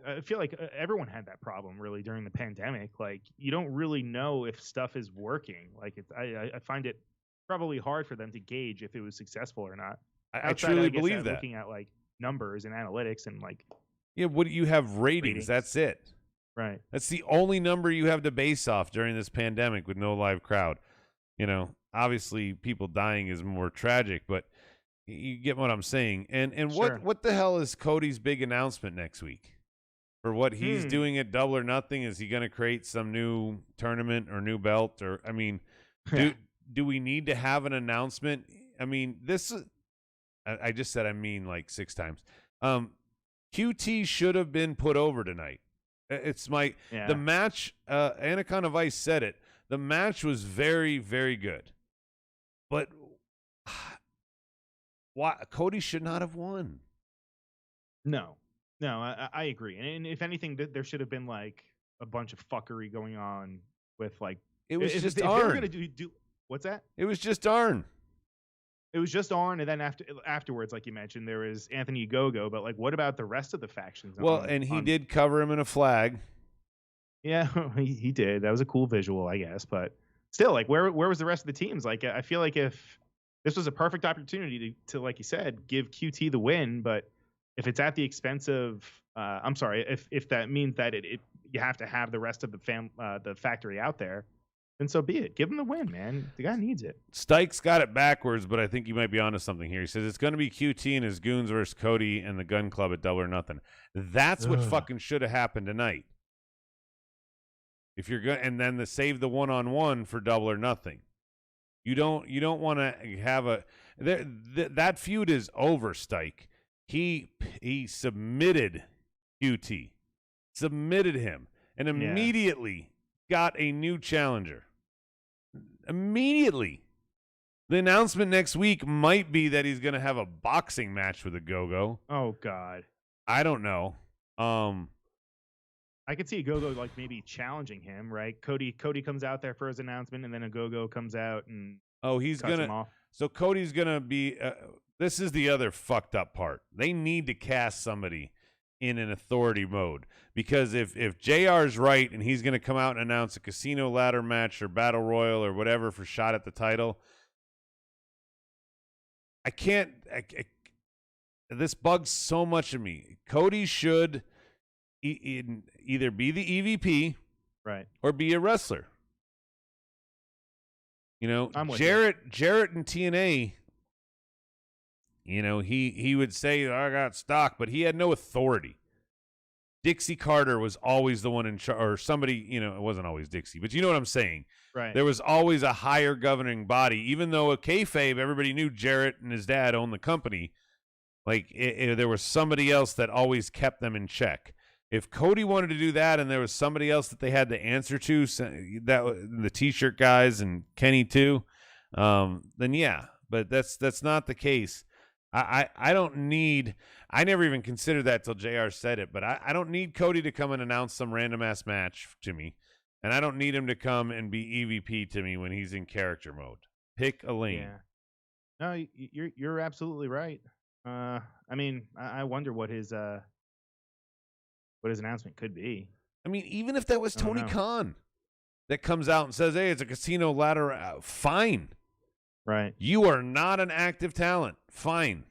I feel like everyone had that problem really during the pandemic. Like, you don't really know if stuff is working. Like, I find it probably hard for them to gauge if it was successful or not. I truly believe that. Looking at like numbers and analytics and like. Yeah, what you have ratings. That's it. Right. That's the only number you have to base off during this pandemic with no live crowd. Obviously people dying is more tragic, but you get what I'm saying. And sure. what the hell is Cody's big announcement next week? For what he's doing at Double or Nothing? Is he going to create some new tournament or new belt? Or, I mean, do we need to have an announcement? I mean, I just said like 6 times. QT should have been put over tonight. The match, Anaconda Vice said it. The match was very, very good. But why Cody should not have won? No, I agree. And if anything, there should have been like a bunch of fuckery going on with like. It was just Arn. Arn. They were gonna do what's that? It was just Arn. It was just Arn, and then afterwards, like you mentioned, there was Anthony Gogo. But like, what about the rest of the factions? Well, and he did cover him in a flag. Yeah, he did. That was a cool visual, I guess. But still, like, where was the rest of the teams? Like, I feel like if this was a perfect opportunity to like you said, give QT the win, but if it's at the expense of, I'm sorry, if that means that you have to have the rest of the factory out there, then so be it. Give him the win, man. The guy needs it. Stykes got it backwards, but I think you might be onto something here. He says it's going to be QT and his goons versus Cody and the Gun Club at Double or Nothing. That's what fucking should have happened tonight. If you're good, and then save the one-on-one for Double or Nothing. You don't want to have that feud is over, Styke. He submitted QT. submitted him, and immediately got a new challenger. Immediately. The announcement next week might be that he's going to have a boxing match with a Go-Go. Oh, God. I don't know. I could see a Go-Go like maybe challenging him, right? Cody comes out there for his announcement, and then a Go-Go comes out and he's cuts him off. So Cody's gonna be. This is the other fucked up part. They need to cast somebody in an authority mode, because if JR's right and he's gonna come out and announce a casino ladder match or battle royal or whatever for shot at the title, I can't. This bugs so much of me. Cody should either be the EVP, right, or be a wrestler. You know, Jarrett in TNA, you know, he would say, I got stock, but he had no authority. Dixie Carter was always the one in charge, or somebody, you know, it wasn't always Dixie, but you know what I'm saying. Right. There was always a higher governing body, even though a kayfabe, everybody knew Jarrett and his dad owned the company. Like, there was somebody else that always kept them in check. If Cody wanted to do that and there was somebody else that they had to answer to, that the T-shirt guys and Kenny too, then yeah. But that's not the case. I don't need – I never even considered that till JR said it, but I don't need Cody to come and announce some random-ass match to me, and I don't need him to come and be EVP to me when he's in character mode. Pick a lane. Yeah. No, you're absolutely right. I mean, I wonder what his announcement could be. I mean, even if that was Tony Khan that comes out and says, hey, it's a casino ladder, fine. Right. You are not an active talent. Fine.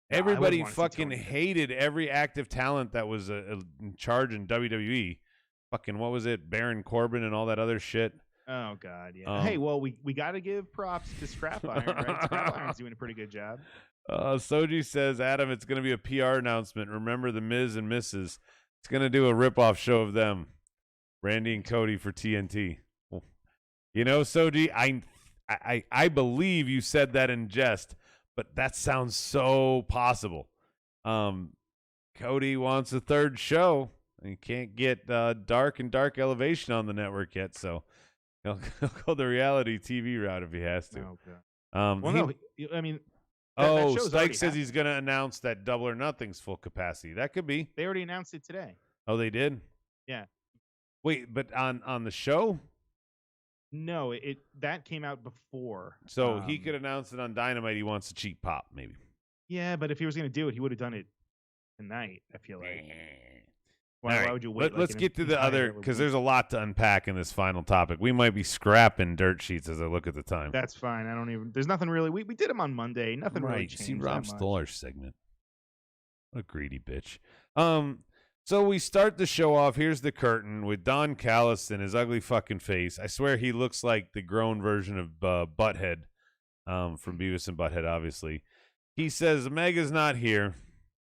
No, everybody fucking hated every active talent that was in charge in WWE. Fucking, what was it? Baron Corbin and all that other shit. Oh, God, yeah. Hey, well, we got to give props to Scrap Iron, right? Scrap Iron's doing a pretty good job. Soji says, Adam, it's going to be a PR announcement. Remember the Miz and Mrs. It's going to do a rip-off show of them. Randy and Cody for TNT. Well, you know, Soji, I believe you said that in jest, but that sounds so possible. Cody wants a third show. He can't get Dark and Dark Elevation on the network yet, so he'll go the reality TV route if he has to. Okay. I mean... Stike says he's going to announce that Double or Nothing's full capacity. That could be. They already announced it today. Oh, they did? Yeah. Wait, but on the show? No, that came out before. So he could announce it on Dynamite. He wants a cheap pop, maybe. Yeah, but if he was going to do it, he would have done it tonight, I feel like. Why would you wait? Let's get to the other, because there's a lot to unpack in this final topic. We might be scrapping dirt sheets as I look at the time. That's fine. There's nothing really. We did them on Monday. Nothing really changed. See, Rob stole our segment. What a greedy bitch. So we start the show off. Here's the curtain with Don Callis and his ugly fucking face. I swear he looks like the grown version of Butthead from Beavis and Butthead, obviously. He says, Omega's not here.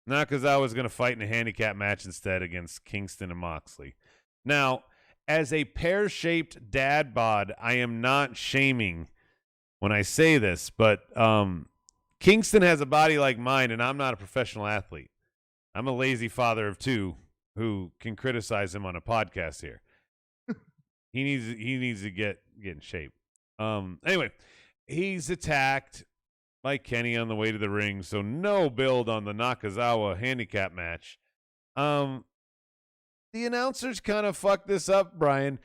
Nakazawa was going to fight in a handicap match instead against Kingston and Moxley. Now, as a pear-shaped dad bod, I am not shaming when I say this, but Kingston has a body like mine, and I'm not a professional athlete. I'm a lazy father of two who can criticize him on a podcast here. He needs to get in shape. Anyway, he's attacked by Kenny on the way to the ring, so no build on the Nakazawa handicap match. The announcers kind of fucked this up, Brian.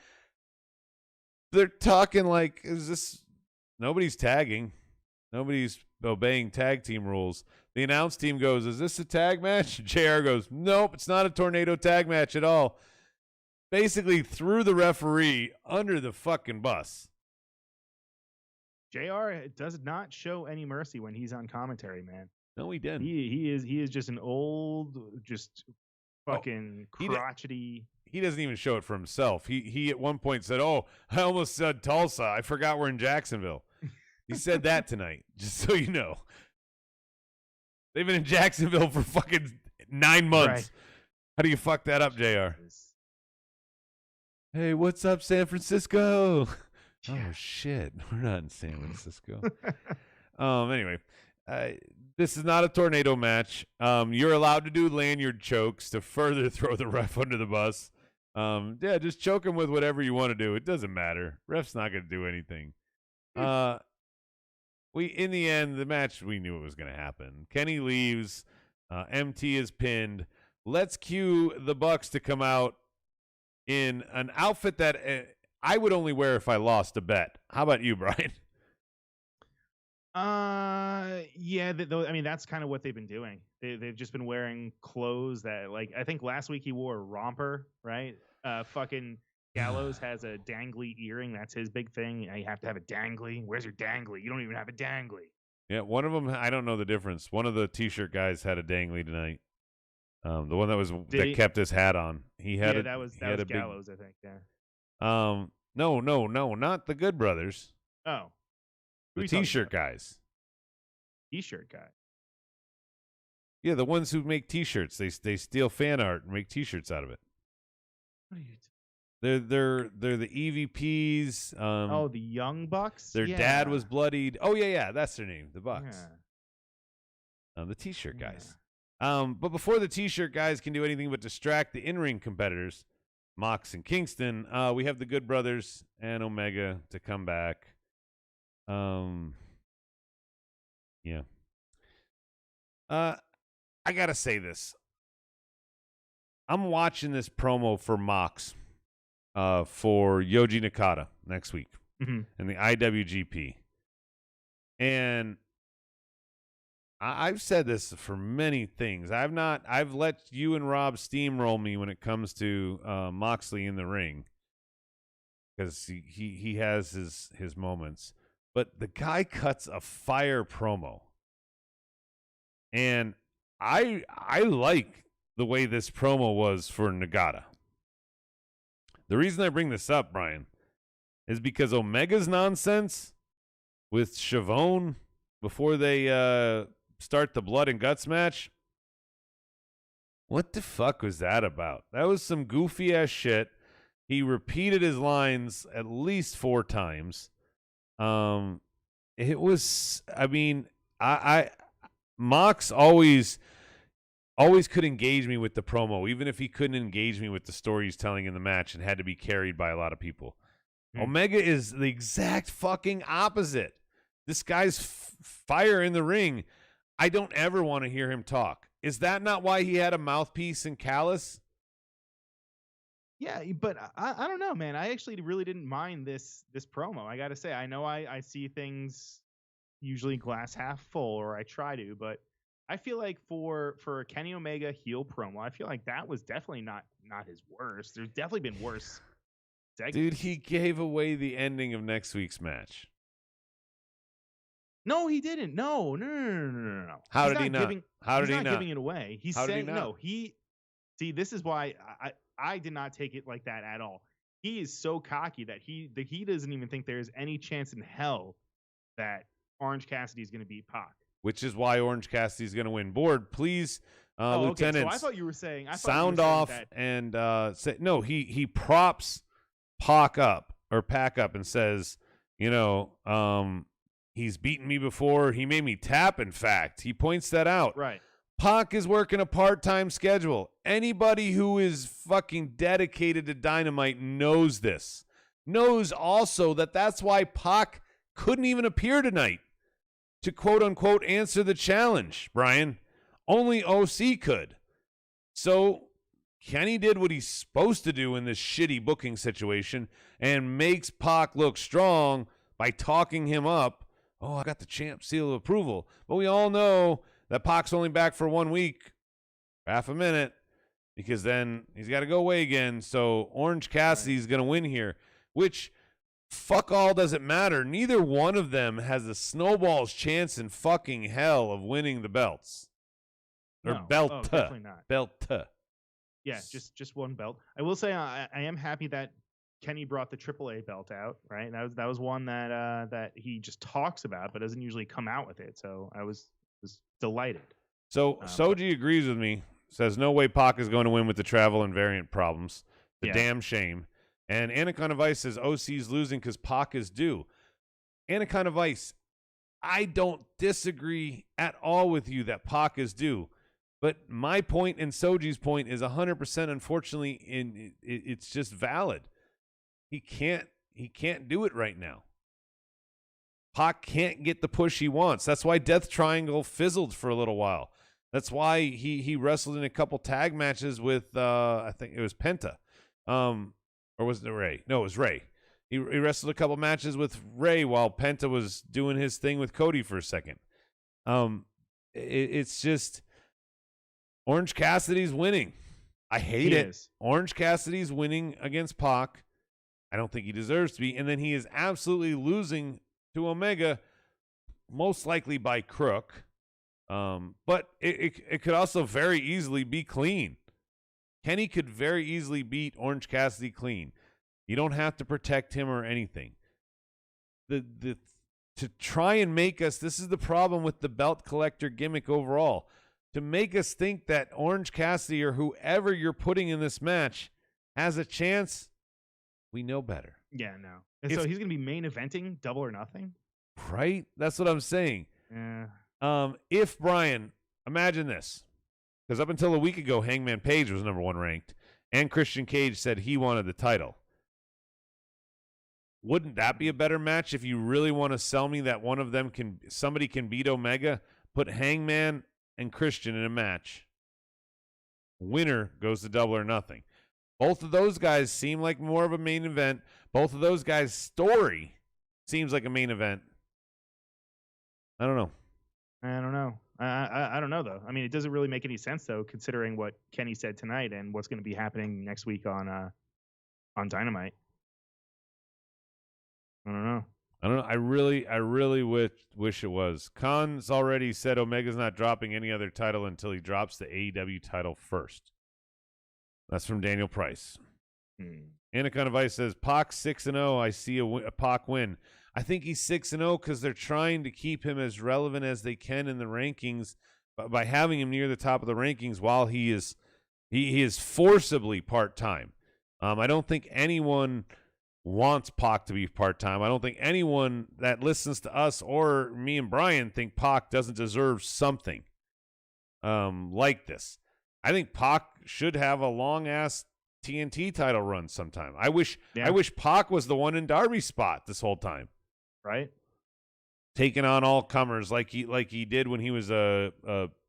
They're talking like, nobody's tagging. Nobody's obeying tag team rules. The announce team goes, is this a tag match? JR goes, nope, it's not a tornado tag match at all. Basically threw the referee under the fucking bus. JR does not show any mercy when he's on commentary, man. No, he didn't. He is just an old, just fucking crotchety. He doesn't even show it for himself. He at one point said, oh, I almost said Tulsa. I forgot we're in Jacksonville. He said that tonight, just so you know. They've been in Jacksonville for fucking 9 months. Right. How do you fuck that up, JR? Hey, what's up, San Francisco? Oh, shit. We're not in San Francisco. Anyway, This is not a tornado match. You're allowed to do lanyard chokes to further throw the ref under the bus. Yeah, just choke him with whatever you want to do. It doesn't matter. Ref's not going to do anything. In the end, the match, we knew it was going to happen. Kenny leaves. MT is pinned. Let's cue the Bucks to come out in an outfit that I would only wear if I lost a bet. How about you, Brian? Yeah. I mean, that's kind of what they've been doing. They've just been wearing clothes that, like, I think last week he wore a romper, right? Fucking Gallows has a dangly earring. That's his big thing. You have to have a dangly. Where's your dangly? You don't even have a dangly. Yeah, one of them, I don't know the difference. One of the T-shirt guys had a dangly tonight. The one that kept his hat on. He had that was Gallows, I think. Yeah. No, not the Good Brothers. Oh. The T-shirt guys. T-shirt guy. Yeah, the ones who make T-shirts. They steal fan art and make T-shirts out of it. What are you? They're the EVPs. The Young Bucks. Their dad was bloodied. Oh yeah, that's their name, the Bucks. Yeah. The T-shirt guys. But before the T-shirt guys can do anything but distract the in-ring competitors, Mox and Kingston, we have the Good Brothers and Omega to come back. Yeah. I gotta say this. I'm watching this promo for Mox, for Yoji Nakata next week in the IWGP, and I've said this for many things. I've let you and Rob steamroll me when it comes to Moxley in the ring, because he has his moments. But the guy cuts a fire promo. And I like the way this promo was for Nagata. The reason I bring this up, Brian, is because Omega's nonsense with Schiavone before they start the blood and guts match. What the fuck was that about? That was some goofy ass shit. He repeated his lines at least 4 times. It was, I mean, Mox always could engage me with the promo, even if he couldn't engage me with the story he's telling in the match and had to be carried by a lot of people. Omega is the exact fucking opposite. This guy's fire in the ring. I don't ever want to hear him talk. Is that not why he had a mouthpiece and Callus? Yeah, but I don't know, man. I actually really didn't mind this promo. I got to say, I know I see things usually glass half full, or I try to, but I feel like for a Kenny Omega heel promo, I feel like that was definitely not his worst. There's definitely been worse segments. Dude, he gave away the ending of next week's match. No, he didn't. No. How did he not? How did he not? He's not giving it away. He's saying no. See, this is why I did not take it like that at all. He is so cocky that he doesn't even think there's any chance in hell that Orange Cassidy is going to beat Pac. Which is why Orange Cassidy is going to win. Board, please, lieutenants. Okay. So I thought you were saying sound off and say no. He props Pac up and says, he's beaten me before. He made me tap. In fact, he points that out. Right. Pac is working a part-time schedule. Anybody who is fucking dedicated to Dynamite knows this. Knows also that that's why Pac couldn't even appear tonight to quote-unquote answer the challenge, Brian. Only OC could. So Kenny did what he's supposed to do in this shitty booking situation and makes Pac look strong by talking him up. Oh, I got the champ seal of approval. But we all know that Pac's only back for 1 week, half a minute, because then he's got to go away again. So Orange Cassidy's going to win here, which fuck all doesn't matter. Neither one of them has a snowball's chance in fucking hell of winning the belts. Or belt. Definitely not. Belt. Yeah, just one belt. I will say I am happy that Kenny brought the AAA belt out, right? That was one that he just talks about but doesn't usually come out with it. So I was delighted. So Soji agrees with me. Says no way Pac is going to win with the travel and variant problems. The damn shame. And Anaconda Vice says OC's losing because Pac is due. Anaconda Vice, I don't disagree at all with you that Pac is due. But my point and Soji's point is 100%, unfortunately, it's just valid. He can't do it right now. Pac can't get the push he wants. That's why Death Triangle fizzled for a little while. That's why he wrestled in a couple tag matches with I think it was Penta. Or was it Ray? No, it was Ray. He wrestled a couple matches with Ray while Penta was doing his thing with Cody for a second. It's just Orange Cassidy's winning. I hate it. Orange Cassidy's winning against Pac. I don't think he deserves to be. And then he is absolutely losing to Omega, most likely by crook. But it could also very easily be clean. Kenny could very easily beat Orange Cassidy clean. You don't have to protect him or anything. To try and make us, this is the problem with the belt collector gimmick overall, to make us think that Orange Cassidy or whoever you're putting in this match has a chance, we know better. Yeah, no. And so he's going to be main eventing Double or Nothing? Right? That's what I'm saying. Yeah. If Brian, imagine this, because up until a week ago, Hangman Page was number 1 ranked, and Christian Cage said he wanted the title. Wouldn't that be a better match if you really want to sell me that one of them somebody can beat Omega? Put Hangman and Christian in a match. Winner goes to Double or Nothing. Both of those guys seem like more of a main event. Both of those guys' story seems like a main event. I don't know. I don't know, though. I mean, it doesn't really make any sense, though, considering what Kenny said tonight and what's going to be happening next week on Dynamite. I don't know. I really wish it was. Khan's already said Omega's not dropping any other title until he drops the AEW title first. That's from Daniel Price. Anaconda Vice says, Pac 6-0. I see a Pac win. I think he's 6-0 because they're trying to keep him as relevant as they can in the rankings by having him near the top of the rankings while he is forcibly part-time. I don't think anyone wants Pac to be part-time. I don't think anyone that listens to us or me and Brian think Pac doesn't deserve something like this. I think Pac should have a long-ass TNT title run sometime. I wish Pac was the one in Darby's spot this whole time. Right? Taking on all comers like he did when he was a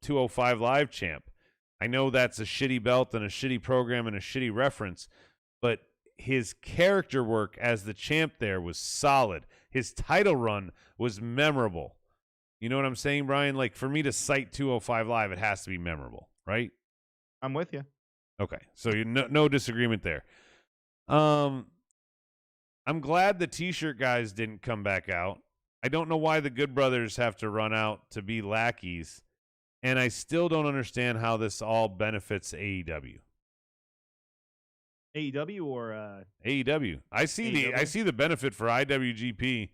205 Live champ. I know that's a shitty belt and a shitty program and a shitty reference, but his character work as the champ there was solid. His title run was memorable. You know what I'm saying, Brian? Like, for me to cite 205 Live, it has to be memorable, right? I'm with you. Okay, so no disagreement there. I'm glad the T-shirt guys didn't come back out. I don't know why the Good Brothers have to run out to be lackeys, and I still don't understand how this all benefits AEW. AEW or AEW. I see the benefit for IWGP.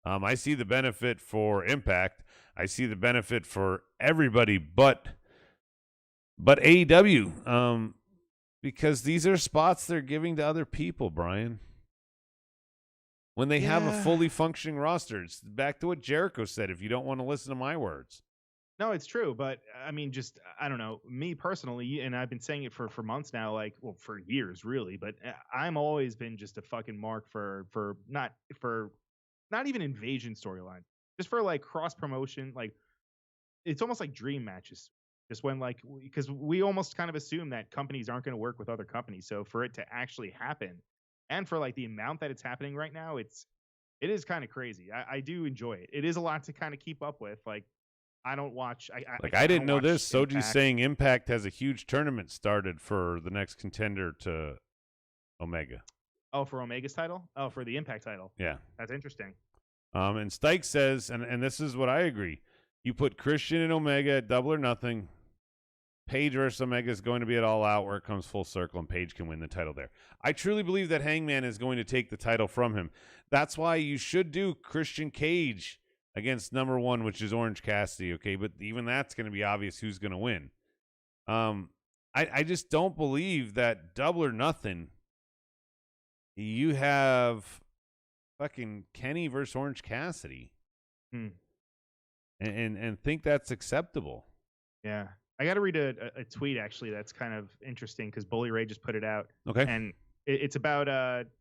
I see the benefit for Impact. I see the benefit for everybody, but AEW. Because these are spots they're giving to other people, Brian. When they have a fully functioning roster, it's back to what Jericho said. If you don't want to listen to my words. No, it's true, but I mean, just I don't know. Me personally, and I've been saying it for months now, for years, really. But I'm always been just a fucking mark for not even invasion storyline, just for like cross promotion. Like, it's almost like dream matches. Just when because we almost kind of assume that companies aren't going to work with other companies. So for it to actually happen, and for like the amount that it's happening right now, it is kind of crazy. I do enjoy it. It is a lot to kind of keep up with. Like, I don't watch. I didn't know this. Soji's saying Impact has a huge tournament started for the next contender to Omega. Oh, for Omega's title? Oh, for the Impact title. Yeah. That's interesting. And Stike says, and this is what I agree, you put Christian and Omega at Double or Nothing. Page versus Omega is going to be at All Out where it comes full circle and Page can win the title there. I truly believe that Hangman is going to take the title from him. That's why you should do Christian Cage against number 1, which is Orange Cassidy, okay? But even that's going to be obvious who's going to win. I just don't believe that Double or Nothing, you have fucking Kenny versus Orange Cassidy. and think that's acceptable. Yeah. I got to read a tweet, actually, that's kind of interesting because Bully Ray just put it out. Okay. And it's about,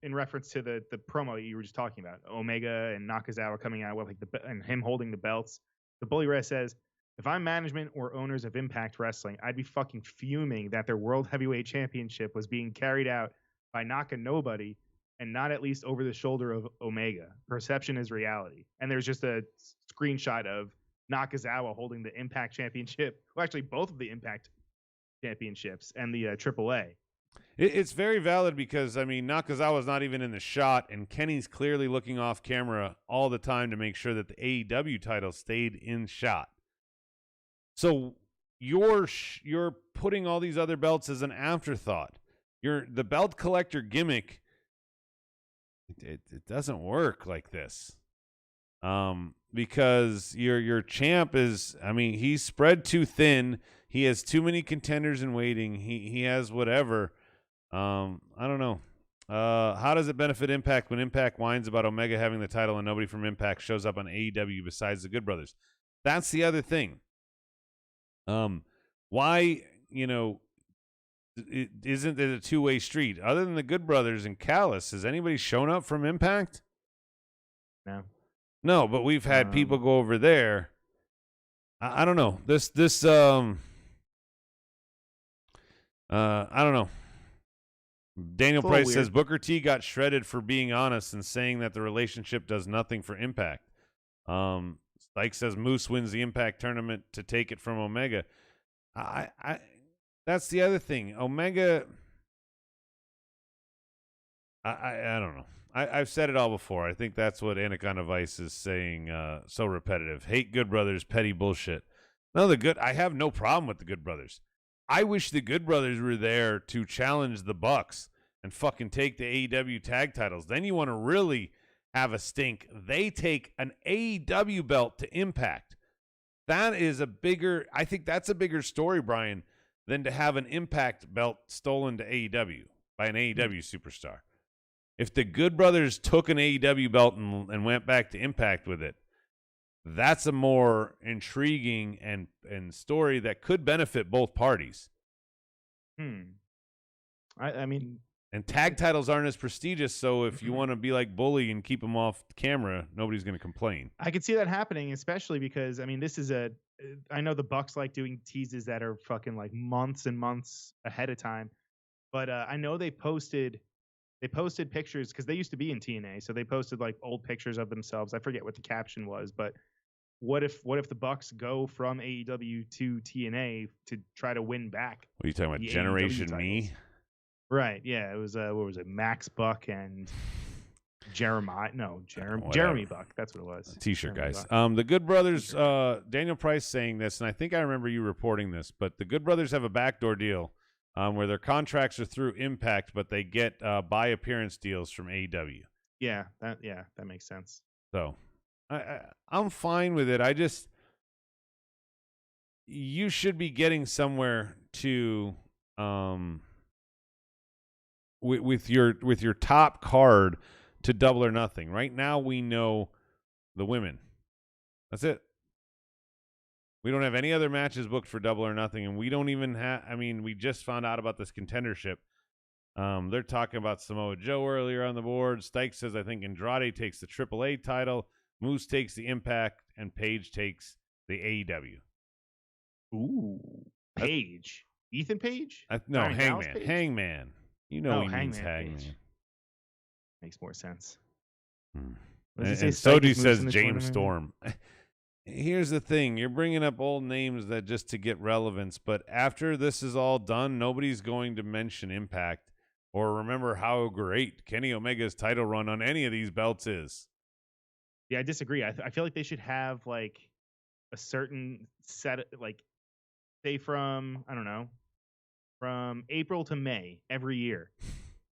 in reference to the promo you were just talking about, Omega and Nakazawa coming out with and him holding the belts. The Bully Ray says, if I'm management or owners of Impact Wrestling, I'd be fucking fuming that their World Heavyweight Championship was being carried out by Nobody and not at least over the shoulder of Omega. Perception is reality. And there's just a screenshot of Nakazawa holding the Impact Championship. Well, actually, both of the Impact Championships and the AAA. It's very valid because, I mean, Nakazawa's not even in the shot, and Kenny's clearly looking off camera all the time to make sure that the AEW title stayed in shot. So you're putting all these other belts as an afterthought. The belt collector gimmick, it doesn't work like this. Because your champ is, I mean, he's spread too thin. He has too many contenders in waiting. He has whatever. I don't know. How does it benefit Impact when Impact whines about Omega having the title and nobody from Impact shows up on AEW besides the Good Brothers? That's the other thing. Why, isn't it a two-way street? Other than the Good Brothers and Callis, has anybody shown up from Impact? No, but we've had people go over there. I don't know. I don't know. Daniel Price says Booker T got shredded for being honest and saying that the relationship does nothing for Impact. Spike says Moose wins the Impact tournament to take it from Omega. That's the other thing. Omega, I don't know. I've said it all before. I think that's what Anaconda Vice is saying, so repetitive. Hate Good Brothers, petty bullshit. No, I have no problem with the Good Brothers. I wish the Good Brothers were there to challenge the Bucks and fucking take the AEW tag titles. Then you want to really have a stink. They take an AEW belt to Impact. I think that's a bigger story, Brian, than to have an Impact belt stolen to AEW by an AEW superstar. If the Good Brothers took an AEW belt and went back to Impact with it, that's a more intriguing and story that could benefit both parties. I mean, and tag titles aren't as prestigious, so if you want to be like Bully and keep them off camera, nobody's going to complain. I could see that happening, especially because, I mean, I know the Bucks like doing teases that are fucking like months and months ahead of time, but I know they posted pictures because they used to be in TNA, so they posted like old pictures of themselves. I forget what the caption was, but what if the Bucks go from AEW to TNA to try to win back? What are you talking about? Generation Me? Right. Yeah. It was what was it? Max Buck and Jeremiah. No, Whatever. Jeremy Buck. That's what it was. T-shirt Jeremy guys. Buck. The Good Brothers, Daniel Price saying this, and I think I remember you reporting this, but the Good Brothers have a backdoor deal where their contracts are through Impact, but they get by appearance deals from AEW. Yeah, that makes sense. So I'm fine with it. You should be getting somewhere to with your top card to Double or Nothing. Right now we know the women. That's it. We don't have any other matches booked for Double or Nothing, and we don't even have. I mean, we just found out about this contendership. They're talking about Samoa Joe earlier on the board. Stike says, I think Andrade takes the AAA title, Moose takes the Impact, and Paige takes the AEW. Ooh, Paige. Ethan Page? No, Hangman. Page? Hangman. You know he means Hangman. Hangman. Makes more sense. And Stike Soji is says Moose in the James tournament? Storm. Here's the thing. You're bringing up old names that just to get relevance, but after this is all done, nobody's going to mention Impact or remember how great Kenny Omega's title run on any of these belts is. Yeah, I disagree. I feel like they should have like a certain set, like say from, I don't know, from April to May every year.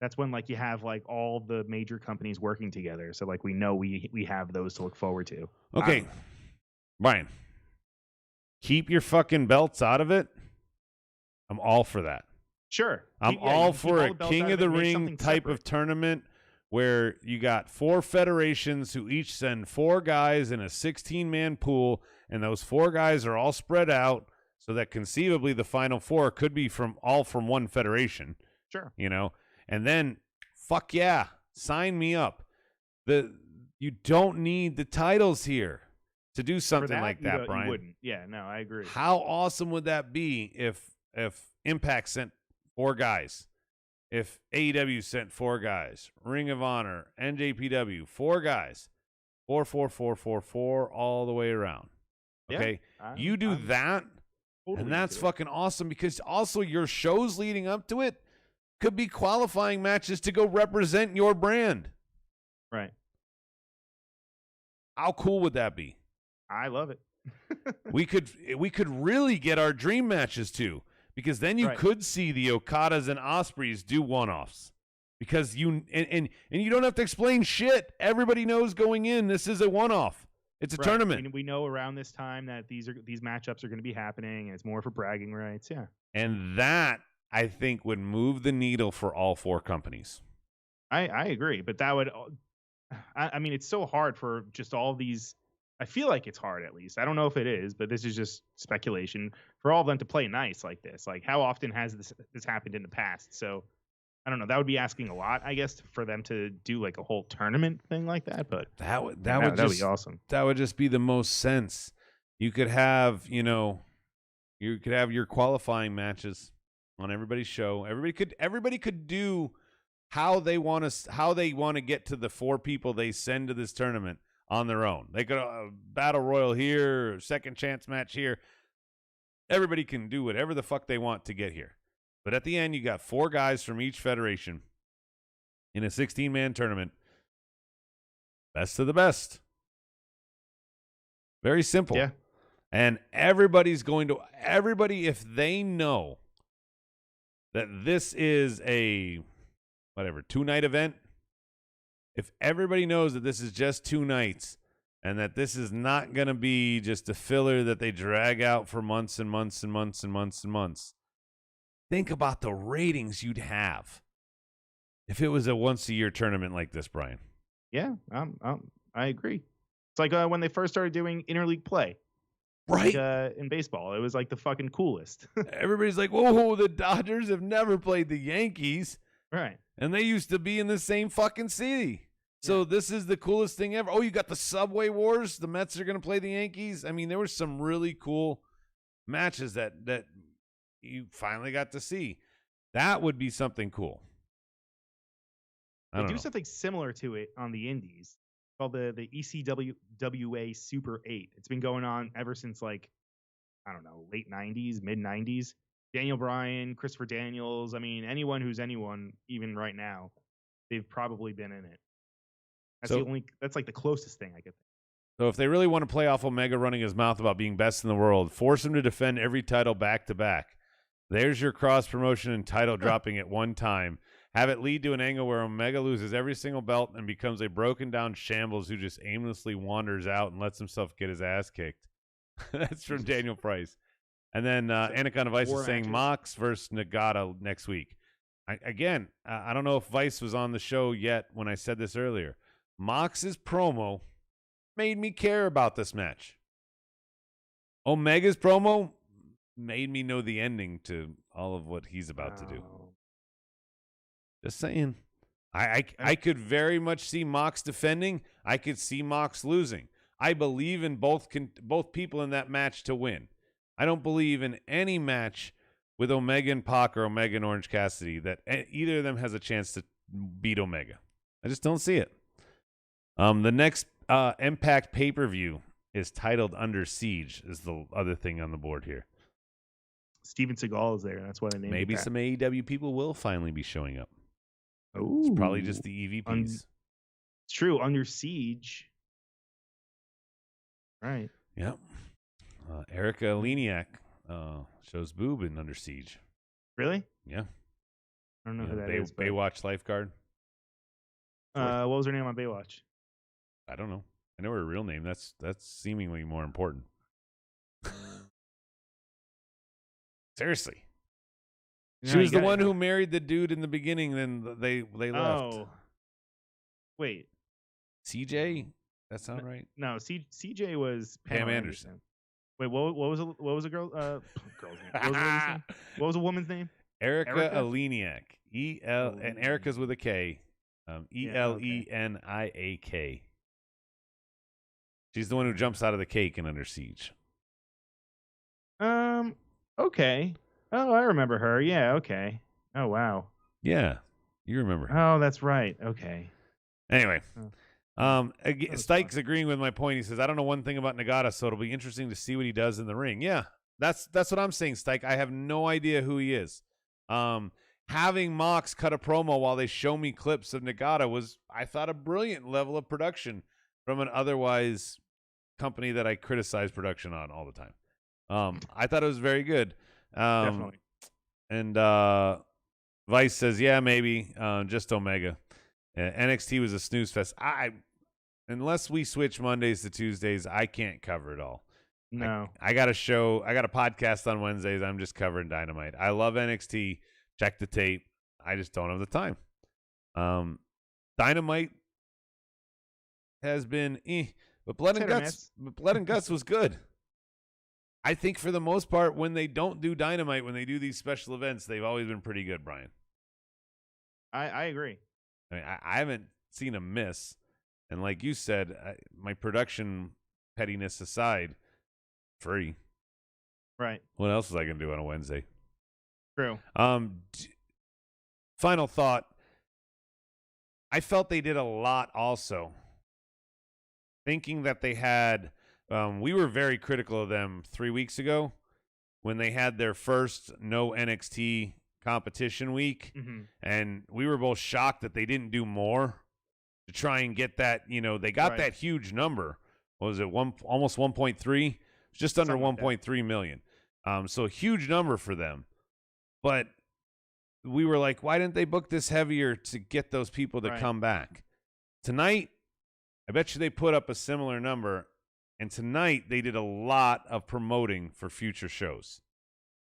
That's when like you have like all the major companies working together. So like we know we have those to look forward to. Okay. Brian, keep your fucking belts out of it. I'm all for that. Sure. I'm all for a King of the Ring type of tournament where you got 4 federations who each send 4 guys in a 16-man pool, and those 4 guys are all spread out so that conceivably the final 4 could be from one federation. Sure. And then fuck yeah, sign me up. You don't need the titles here to do something like that, Brian. You wouldn't. Yeah, no, I agree. How awesome would that be if Impact sent 4 guys? If AEW sent 4 guys, Ring of Honor, NJPW, 4 guys, 4, 4, 4, 4, 4, all the way around. Okay, you do that, totally, and that's fucking awesome, because also your shows leading up to it could be qualifying matches to go represent your brand. Right. How cool would that be? I love it. we could really get our dream matches too. Because then you could see the Okadas and Ospreys do one-offs. Because you don't have to explain shit. Everybody knows going in this is a one-off. It's a tournament. We know around this time that these matchups are going to be happening, and it's more for bragging rights. Yeah. And that, I think, would move the needle for all 4 companies. I agree, but that would. I mean, it's so hard for just all these. I feel like it's hard, at least. I don't know if it is, but this is just speculation, for all of them to play nice like this. Like, how often has this happened in the past? So, I don't know. That would be asking a lot, I guess, for them to do like a whole tournament thing like that. But that would be awesome. That would just be the most sense. You could have, your qualifying matches on everybody's show. Everybody could do how they want to get to the 4 people they send to this tournament on their own. They could battle royal here, or second chance match here. Everybody can do whatever the fuck they want to get here. But at the end, you got 4 guys from each federation in a 16-man tournament. Best of the best. Very simple. Yeah. And everybody, if they know that this is a 2-night event, if everybody knows that this is just 2 nights and that this is not going to be just a filler that they drag out for months and months and months and months and months, think about the ratings you'd have if it was a once-a-year tournament like this, Brian. Yeah, I agree. It's like when they first started doing interleague play. Right. Like, in baseball. It was like the fucking coolest. Everybody's like, whoa, the Dodgers have never played the Yankees. Right. And they used to be in the same fucking city. So this is the coolest thing ever. Oh, you got the Subway Wars. The Mets are going to play the Yankees. I mean, there were some really cool matches that you finally got to see. That would be something cool. They do something similar to it on the indies called the ECWA Super 8. It's been going on ever since, like, I don't know, late 90s, mid 90s. Daniel Bryan, Christopher Daniels. I mean, anyone who's anyone, even right now, they've probably been in it. That's like the closest thing I could think. So if they really want to play off Omega running his mouth about being best in the world, force him to defend every title back to back. There's your cross promotion and title dropping at one time. Have it lead to an angle where Omega loses every single belt and becomes a broken down shambles who just aimlessly wanders out and lets himself get his ass kicked. That's from Daniel Price. And then Anaconda Vice is saying Mox versus Nagata next week. I don't know if Vice was on the show yet when I said this earlier. Mox's promo made me care about this match. Omega's promo made me know the ending to all of what he's about to do. Just saying. I could very much see Mox defending. I could see Mox losing. I believe in both people in that match to win. I don't believe in any match with Omega and Pac or Omega and Orange Cassidy that either of them has a chance to beat Omega. I just don't see it. The next Impact pay-per-view is titled Under Siege, is the other thing on the board here. Steven Seagal is there. That's why they named it. Maybe some AEW people will finally be showing up. Ooh. It's probably just the EVPs. It's true. Under Siege. Right. Yep. Erica Leniak shows boob in Under Siege. Really? Yeah. I don't know who that is. Baywatch lifeguard. What was her name on Baywatch? I don't know. I know her real name. That's seemingly more important. Seriously. She was the one who married the dude in the beginning, then they left. Oh. Wait. CJ? That sound right? No, CJ was Pam Anderson. Wait, what was a girl's name? What was a woman's name? Erica Erica? Eleniak. And Erica's with a K. Eleniak. She's the one who jumps out of the cake in Under Siege. Okay. Oh, I remember her. Yeah, okay. Oh, wow. Yeah, you remember her. Oh, that's right. Okay. Anyway, was Stike's agreeing with my point. He says, I don't know one thing about Nagata, so it'll be interesting to see what he does in the ring. Yeah, that's what I'm saying, Stike. I have no idea who he is. Having Mox cut a promo while they show me clips of Nagata was, I thought, a brilliant level of production from an otherwise company that I criticize production on all the time. I thought it was very good. Definitely. And Vice says, yeah, maybe, just Omega. NXT was a snooze fest. Unless we switch Mondays to Tuesdays, I can't cover it all. No. I got a podcast on Wednesdays. I'm just covering Dynamite. I love NXT. Check the tape. I just don't have the time. Dynamite has been but Blood and Guts was good. I think for the most part, when they don't do Dynamite, when they do these special events, they've always been pretty good, Brian. I agree. I mean, I haven't seen a miss. And like you said, my production pettiness aside, free. Right. What else was I going to do on a Wednesday? True. Final thought. I felt they did a lot also. Thinking that they had, we were very critical of them 3 weeks ago when they had their first no NXT competition week. Mm-hmm. And we were both shocked that they didn't do more to try and get that, they got that huge number. What was it? Almost 1.3, just under 1.3 million. So a huge number for them. But we were like, why didn't they book this heavier to get those people to come back? Tonight, I bet you they put up a similar number. And tonight, they did a lot of promoting for future shows.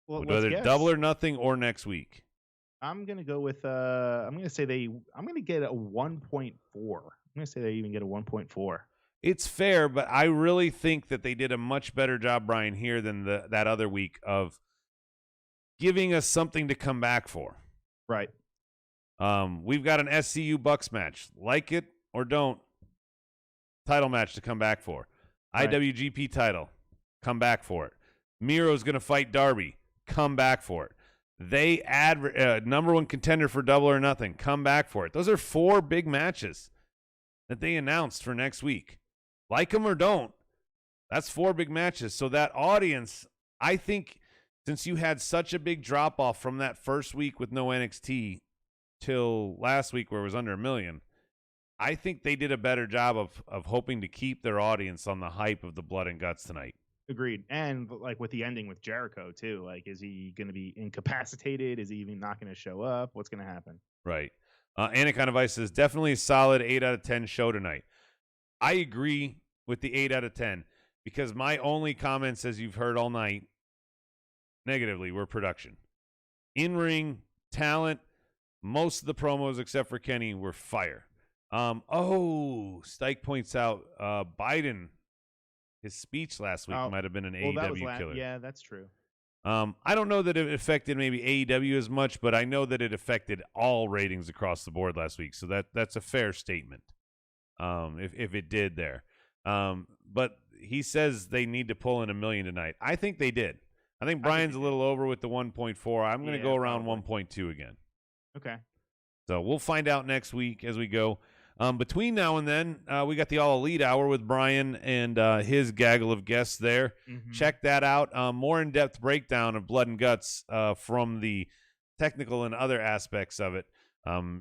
Well, whether Double or Nothing or next week. I'm going to go with, I'm going to get a 1.4. I'm going to say they even get a 1.4. It's fair, but I really think that they did a much better job, Brian, here than that other week of giving us something to come back for. Right. We've got an SCU Bucks match. Like it or don't, title match to come back for. Right. IWGP title, come back for it. Miro's going to fight Darby, come back for it. They add number one contender for Double or Nothing, come back for it. Those are 4 big matches that they announced for next week. Like them or don't, that's 4 big matches. So that audience, I think, since you had such a big drop-off from that first week with no NXT till last week where it was under 1 million, I think they did a better job of hoping to keep their audience on the hype of the Blood and Guts tonight. Agreed. And like with the ending with Jericho too, like, is he going to be incapacitated? Is he even not going to show up? What's going to happen? Right. Anaconda Vice says, definitely a solid 8 out of 10 show tonight. I agree with the 8 out of 10 because my only comments, as you've heard all night, negatively, were production. In-ring, talent, most of the promos except for Kenny were fire. Stike points out Biden, his speech last week might have been an AEW killer. Yeah, that's true. I don't know that it affected maybe AEW as much, but I know that it affected all ratings across the board last week. So that's a fair statement. If it did there. But he says they need to pull in 1 million tonight. I think they did. I think Brian's a little over with the 1.4. I'm going to go around 1.2 again. Okay. So we'll find out next week as we go. Between now and then, we got the All Elite Hour with Brian and his gaggle of guests there. Mm-hmm. Check that out. More in-depth breakdown of Blood and Guts from the technical and other aspects of it.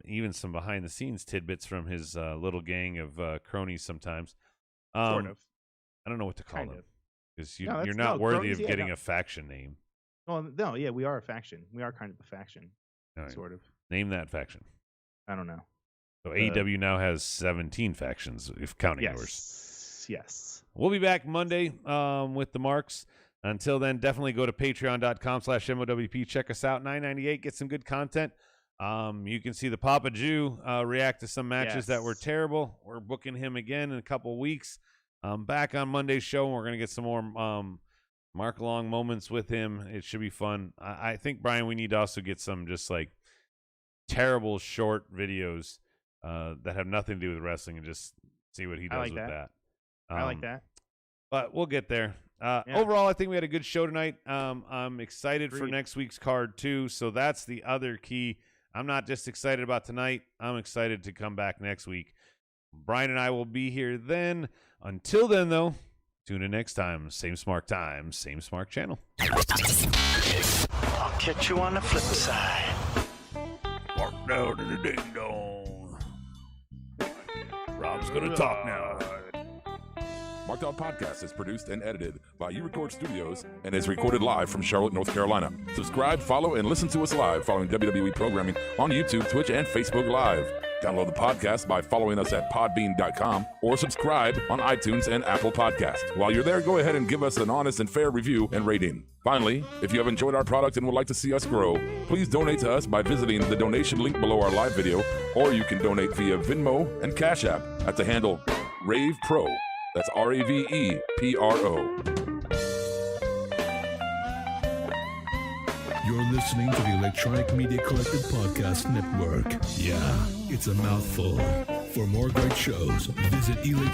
Even some behind-the-scenes tidbits from his little gang of cronies sometimes. Sort of. I don't know what to call them. Because you're not not worthy cronies, of getting a faction name. Well, no, yeah, we are a faction. We are kind of a faction, right. Sort of. Name that faction. I don't know. So AEW now has 17 factions, if counting yours. Yes. We'll be back Monday with the marks. Until then, definitely go to patreon.com/MOWP. Check us out. $9.98. Get some good content. You can see the Papa Jew react to some matches that were terrible. We're booking him again in a couple weeks. Back on Monday's show, and we're going to get some more mark along moments with him. It should be fun. I think, Brian, we need to also get some just like terrible short videos that have nothing to do with wrestling and just see what he does with that. I like that. But we'll get there. Overall, I think we had a good show tonight. I'm excited for next week's card too. So that's the other key. I'm not just excited about tonight. I'm excited to come back next week. Brian and I will be here then. Until then, though, tune in next time. Same smart time, same smart channel. I'll catch you on the flip side. Mark down to the ding dong. Rob's gonna talk now. Marked Out Podcast is produced and edited by U-Record Studios and is recorded live from Charlotte, North Carolina. Subscribe, follow, and listen to us live following WWE programming on YouTube, Twitch, and Facebook Live. Download the podcast by following us at podbean.com or subscribe on iTunes and Apple Podcasts. While you're there, go ahead and give us an honest and fair review and rating. Finally, if you have enjoyed our product and would like to see us grow, please donate to us by visiting the donation link below our live video, or you can donate via Venmo and Cash App at the handle Ravepro. That's Ravepro. You're listening to the Electronic Media Collective Podcast Network. Yeah, it's a mouthful. For more great shows, visit electronicmedia.com.